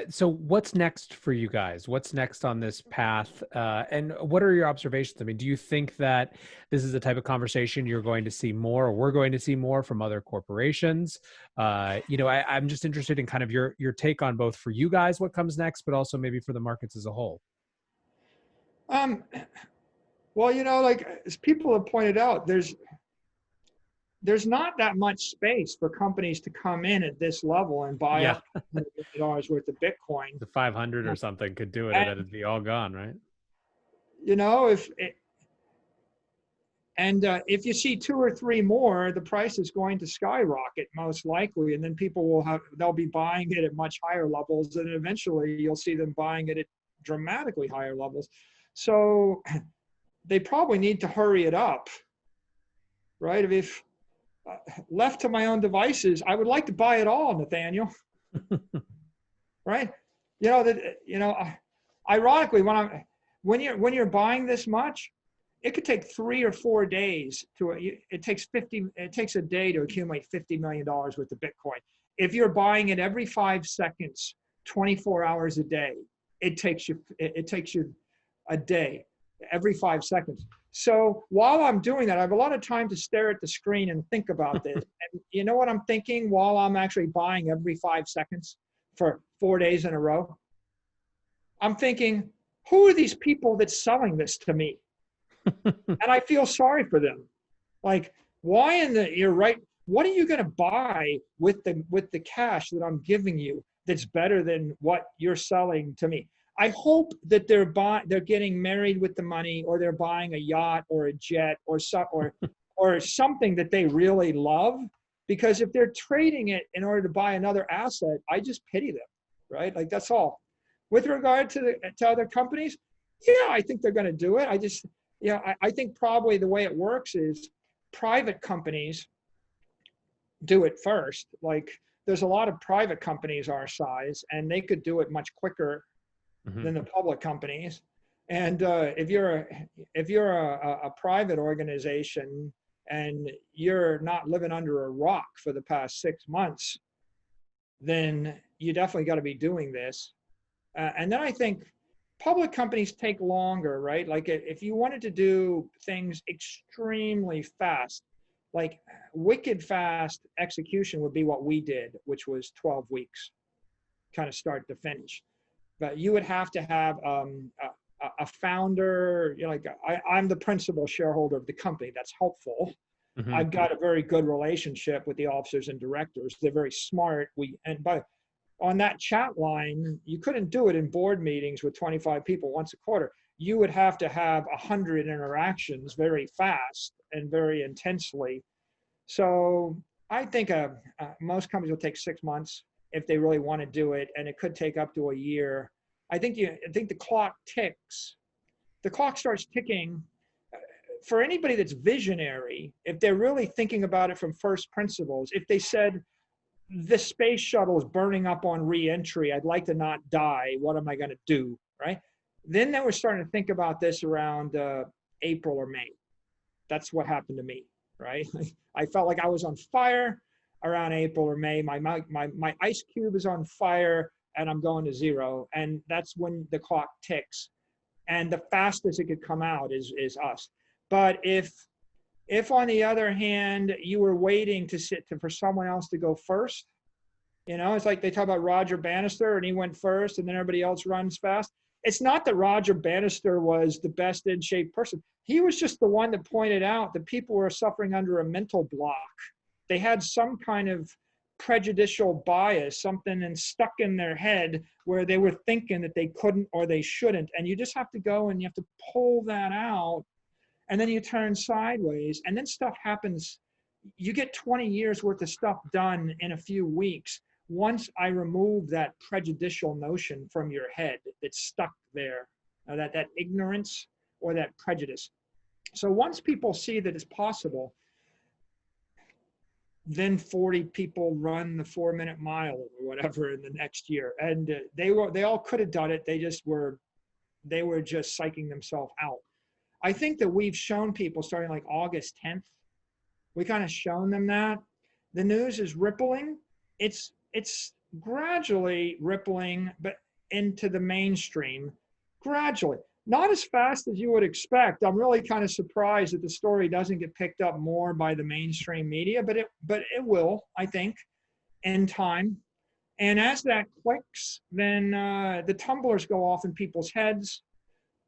So what's next for you guys? What's next on this path? And what are your observations? I mean, do you think that this is the type of conversation you're going to see more, or we're going to see more from other corporations? I'm just interested in kind of your take on both for you guys, what comes next, but also maybe for the markets as a whole. Well, like as people have pointed out, there's not that much space for companies to come in at this level and buy up $100 million worth of Bitcoin. The 500 or something could do it, and it'd be all gone, right? If you see 2 or 3 more, the price is going to skyrocket most likely, and then people they'll be buying it at much higher levels, and eventually you'll see them buying it at dramatically higher levels. So they probably need to hurry it up, right? If left to my own devices, I would like to buy it all, Nathaniel. Right? Ironically, when you're buying this much, it could take 3 or 4 days it takes a day to accumulate $50 million worth of Bitcoin. If you're buying it every 5 seconds, 24 hours a day, it takes you a day every 5 seconds. So while I'm doing that, I have a lot of time to stare at the screen and think about this. And you know what I'm thinking while I'm actually buying every 5 seconds for 4 days in a row? I'm thinking, who are these people that's selling this to me? And I feel sorry for them. Like, why you're right. What are you going to buy with the cash that I'm giving you that's better than what you're selling to me? I hope that they're getting married with the money, or they're buying a yacht or a jet or something that they really love. Because if they're trading it in order to buy another asset, I just pity them, right? Like, that's all. With regard to other companies, yeah, I think they're going to do it. I think probably the way it works is private companies do it first. Like, there's a lot of private companies our size, and they could do it much quicker than the public companies. And if you're a private organization and you're not living under a rock for the past 6 months, then you definitely got to be doing this. And then I think public companies take longer, right? Like, if you wanted to do things extremely fast, like wicked fast execution would be what we did, which was 12 weeks, kind of start to finish. But you would have to have a founder, like I'm the principal shareholder of the company. That's helpful. I've got a very good relationship with the officers and directors. They're very smart. On that chat line, you couldn't do it in board meetings with 25 people once a quarter. You would have to have 100 interactions very fast and very intensely. So I think most companies will take 6 months if they really want to do it, and it could take up to a year. I think the clock ticks. The clock starts ticking for anybody that's visionary. If they're really thinking about it from first principles, if they said, the space shuttle is burning up on re-entry, I'd like to not die, what am I going to do, right? Then they were starting to think about this around April or May. That's what happened to me, right? I felt like I was on fire around April or May. My ice cube is on fire and I'm going to zero. And that's when the clock ticks. And the fastest it could come out is us. But if on the other hand, you were waiting for someone else to go first, it's like they talk about Roger Bannister and he went first and then everybody else runs fast. It's not that Roger Bannister was the best in shape person. He was just the one that pointed out that people were suffering under a mental block. They had some kind of prejudicial bias, something stuck in their head where they were thinking that they couldn't or they shouldn't. And you just have to go and you have to pull that out. And then you turn sideways and then stuff happens. You get 20 years worth of stuff done in a few weeks. Once I remove that prejudicial notion from your head that's stuck there, that ignorance or that prejudice. So once people see that it's possible, then 40 people run the 4-minute mile or whatever in the next year. And they all could have done it. They were just psyching themselves out. I think that we've shown people starting like August 10th, we kind of shown them that the news is rippling. It's gradually rippling, but into the mainstream, gradually. Not as fast as you would expect. I'm really kind of surprised that the story doesn't get picked up more by the mainstream media, but it will, I think, in time. And as that clicks, then the tumblers go off in people's heads.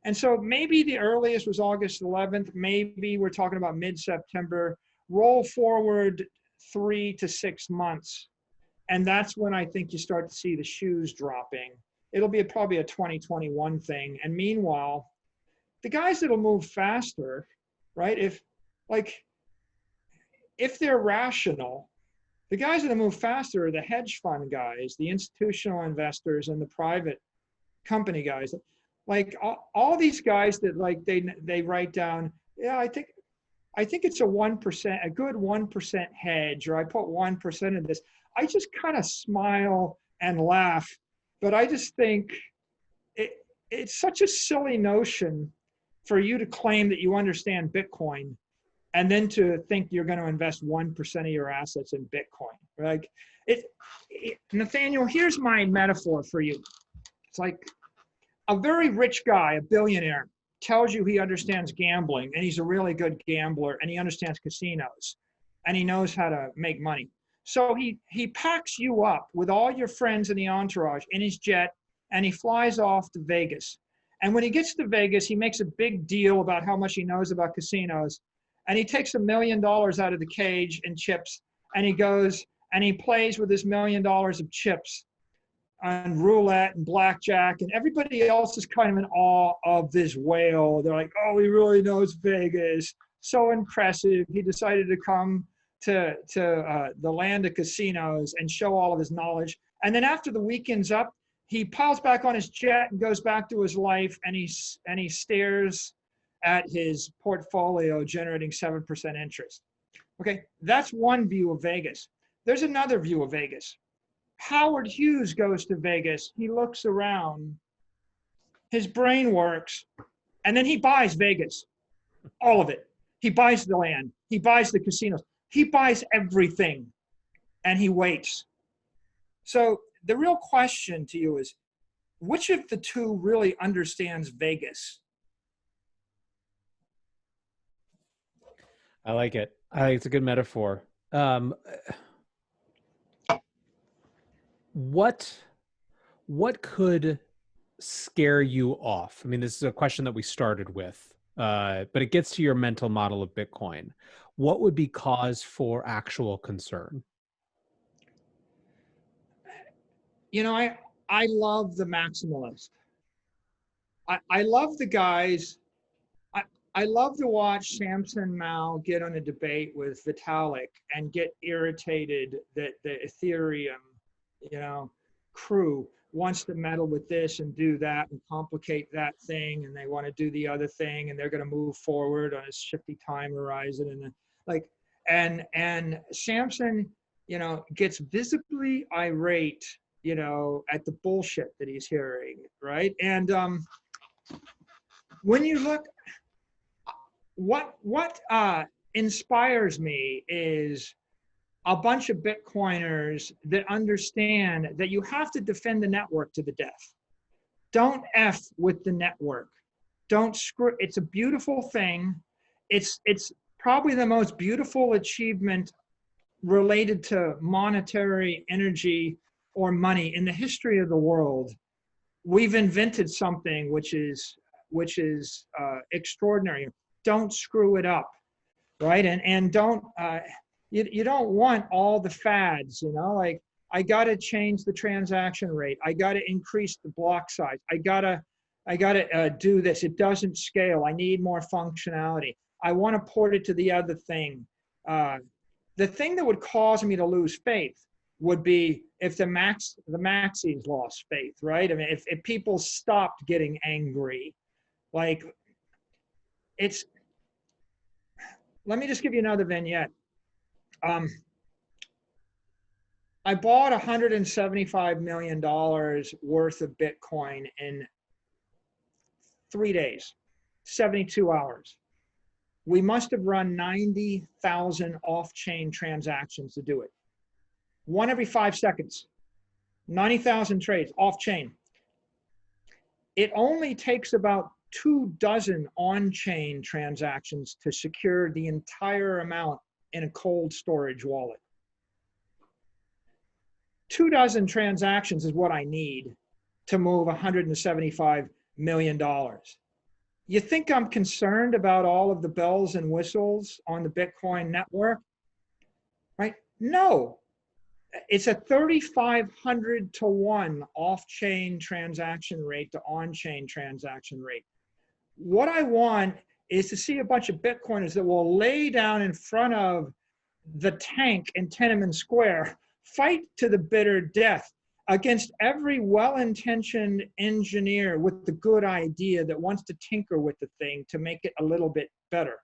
And so maybe the earliest was August 11th. Maybe we're talking about mid-September. Roll forward 3 to 6 months. And that's when I think you start to see the shoes dropping. It'll be probably a 2021 thing. And meanwhile, the guys that'll move faster, right? If they're rational, the guys that'll move faster are the hedge fund guys, the institutional investors, and the private company guys. Like all these guys that like they write down, yeah, I think it's a 1%, a good 1% hedge, or I put 1% of this. I just kind of smile and laugh, but I just think it's such a silly notion for you to claim that you understand Bitcoin and then to think you're going to invest 1% of your assets in Bitcoin. Like Nathaniel, here's my metaphor for you. It's like a very rich guy, a billionaire, tells you he understands gambling and he's a really good gambler and he understands casinos and he knows how to make money. So he packs you up with all your friends in the entourage in his jet and he flies off to Vegas. And when he gets to Vegas, he makes a big deal about how much he knows about casinos. And he takes $1 million out of the cage and chips and he goes and he plays with his $1 million of chips on roulette and blackjack, and everybody else is kind of in awe of this whale. They're like, oh, he really knows Vegas. So impressive. He decided to come to the land of casinos and show all of his knowledge. And then after the weekend's up, he piles back on his jet and goes back to his life, and he stares at his portfolio generating 7% interest. Okay, that's one view of Vegas. There's another view of Vegas. Howard Hughes goes to Vegas. He looks around. His brain works. And then he buys Vegas. All of it. He buys the land. He buys the casinos. He buys everything. And he waits. So the real question to you is, which of the two really understands Vegas? I like it. It's a good metaphor. What could scare you off? I mean, this is a question that we started with, but it gets to your mental model of Bitcoin. What would be cause for actual concern? You know, I love the maximalist. I love the guys. I love to watch Samson Mao get on a debate with Vitalik and get irritated that the Ethereum, crew wants to meddle with this and do that and complicate that thing, and they want to do the other thing, and they're going to move forward on a shifty time horizon, and Samson, gets visibly irate, at the bullshit that he's hearing, right? And when you look, what inspires me is a bunch of Bitcoiners that understand that you have to defend the network to the death. Don't F with the network. Don't screw. It's a beautiful thing. It's probably the most beautiful achievement related to monetary energy or money in the history of the world. We've invented something which is extraordinary. Don't screw it up, right? And don't. You don't want all the fads, like I got to change the transaction rate. I got to increase the block size. I got to do this. It doesn't scale. I need more functionality. I want to port it to the other thing. The thing that would cause me to lose faith would be if the maxis lost faith, right? I mean, if people stopped getting angry, like let me just give you another vignette. I bought $175 million worth of Bitcoin in 3 days, 72 hours. We must have run 90,000 off-chain transactions to do it. One every 5 seconds, 90,000 trades off-chain. It only takes about 24 on-chain transactions to secure the entire amount in a cold storage wallet. 24 transactions is what I need to move $175 million. You think I'm concerned about all of the bells and whistles on the Bitcoin network, right? No, it's a 3,500 to 1 off-chain transaction rate to on-chain transaction rate. What I want is to see a bunch of Bitcoiners that will lay down in front of the tank in Tiananmen Square, fight to the bitter death against every well-intentioned engineer with the good idea that wants to tinker with the thing to make it a little bit better,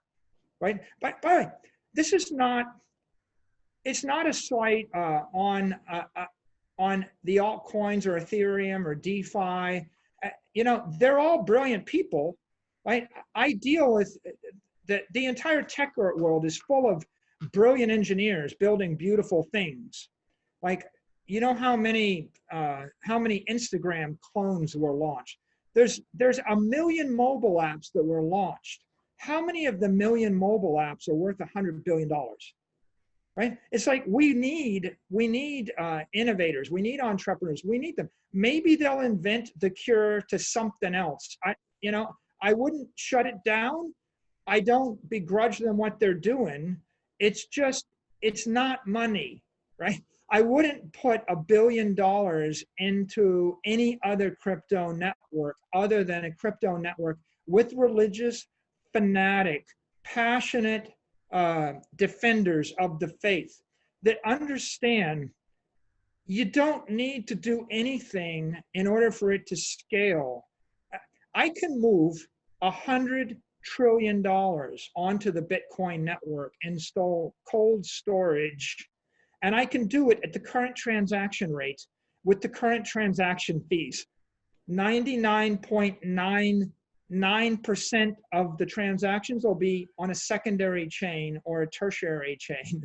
right? By the way, this is not, it's not a slight on the altcoins or Ethereum or DeFi. They're all brilliant people, right? I deal with the entire tech world is full of brilliant engineers building beautiful things. Like, how many Instagram clones were launched? There's a million mobile apps that were launched. How many of the million mobile apps are worth $100 billion? Right? It's like we need innovators, we need entrepreneurs, we need them. Maybe they'll invent the cure to something else. I wouldn't shut it down. I don't begrudge them what they're doing. It's just, it's not money, right? I wouldn't put $1 billion into any other crypto network other than a crypto network with religious, fanatic, passionate defenders of the faith that understand you don't need to do anything in order for it to scale. I can move $100 trillion onto the Bitcoin network, install cold storage, and I can do it at the current transaction rate with the current transaction fees. 99.99% of the transactions will be on a secondary chain or a tertiary chain.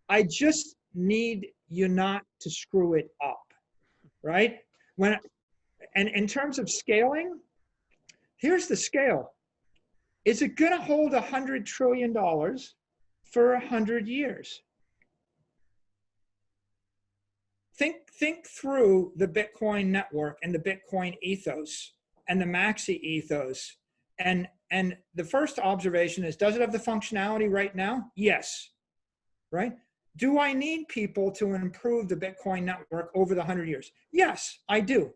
I just need you not to screw it up, right? And in terms of scaling, here's the scale. Is it going to hold $100 trillion for 100 years? Think through the Bitcoin network and the Bitcoin ethos and the Maxi ethos. And the first observation is, does it have the functionality right now? Yes, right? Do I need people to improve the Bitcoin network over the 100 years? Yes, I do,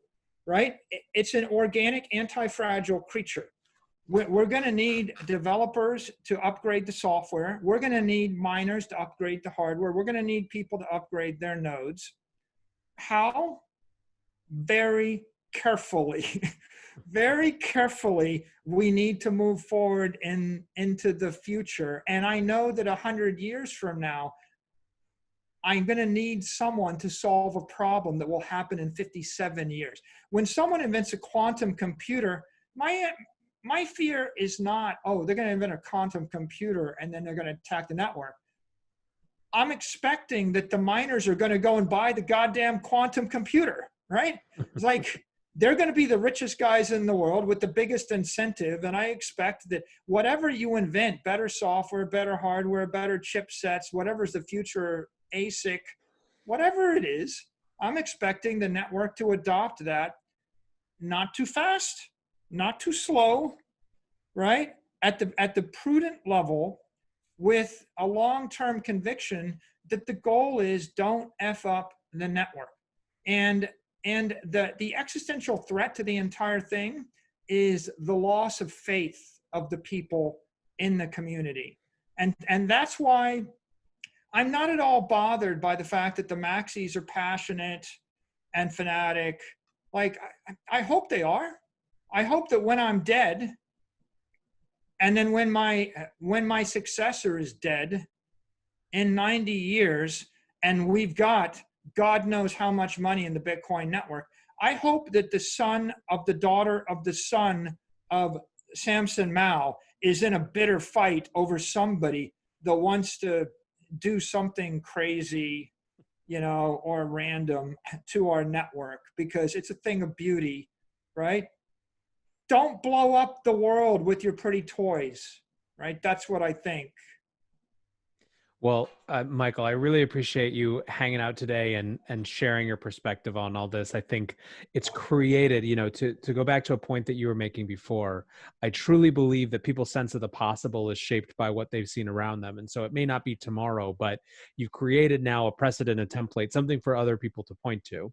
right? It's an organic, anti-fragile creature. We're going to need developers to upgrade the software. We're going to need miners to upgrade the hardware. We're going to need people to upgrade their nodes. How? Very carefully. Very carefully, we need to move forward into the future. And I know that 100 years from now, I'm going to need someone to solve a problem that will happen in 57 years. When someone invents a quantum computer, my fear is not, oh, they're going to invent a quantum computer and then they're going to attack the network. I'm expecting that the miners are going to go and buy the goddamn quantum computer, right? It's like they're going to be the richest guys in the world with the biggest incentive. And I expect that whatever you invent, better software, better hardware, better chipsets, whatever's the future ASIC, whatever it is, I'm expecting the network to adopt that. Not too fast, not too slow, right? At the prudent level, with a long-term conviction that the goal is don't F up the network. And the existential threat to the entire thing is the loss of faith of the people in the community. And that's why I'm not at all bothered by the fact that the Maxis are passionate and fanatic. Like, I hope they are. I hope that when I'm dead, and then when my successor is dead in 90 years, and we've got God knows how much money in the Bitcoin network, I hope that the son of the daughter of the son of Samson Mao is in a bitter fight over somebody that wants to do something crazy, or random to our network, because it's a thing of beauty, right? Don't blow up the world with your pretty toys, right? That's what I think. Well, Michael, I really appreciate you hanging out today and sharing your perspective on all this. I think it's created, to go back to a point that you were making before, I truly believe that people's sense of the possible is shaped by what they've seen around them. And so it may not be tomorrow, but you've created now a precedent, a template, something for other people to point to,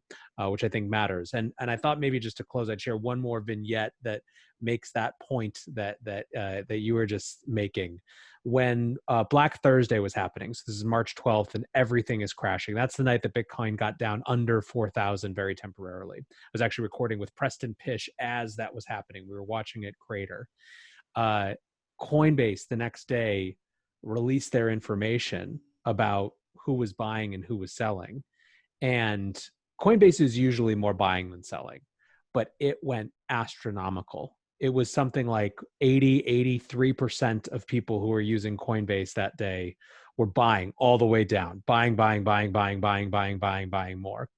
which I think matters. And I thought maybe just to close, I'd share one more vignette that makes that point that you were just making. When Black Thursday was happening, so this is March 12th, and everything is crashing. That's the night that Bitcoin got down under 4,000 very temporarily. I was actually recording with Preston Pish as that was happening. We were watching it crater. Coinbase the next day released their information about who was buying and who was selling. And Coinbase is usually more buying than selling, but it went astronomical it was something like 83% of people who were using Coinbase that day were buying all the way down, buying more.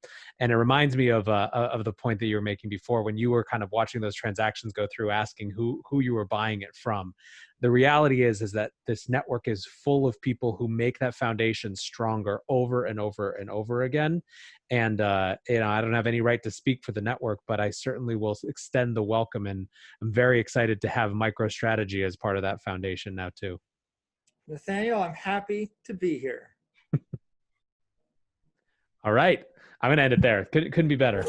And it reminds me of the point that you were making before when you were kind of watching those transactions go through, asking who you were buying it from. The reality is that this network is full of people who make that foundation stronger over and over and over again. And I don't have any right to speak for the network, but I certainly will extend the welcome. And I'm very excited to have MicroStrategy as part of that foundation now too. Nathaniel, I'm happy to be here. All right. I'm going to end it there. Couldn't be better.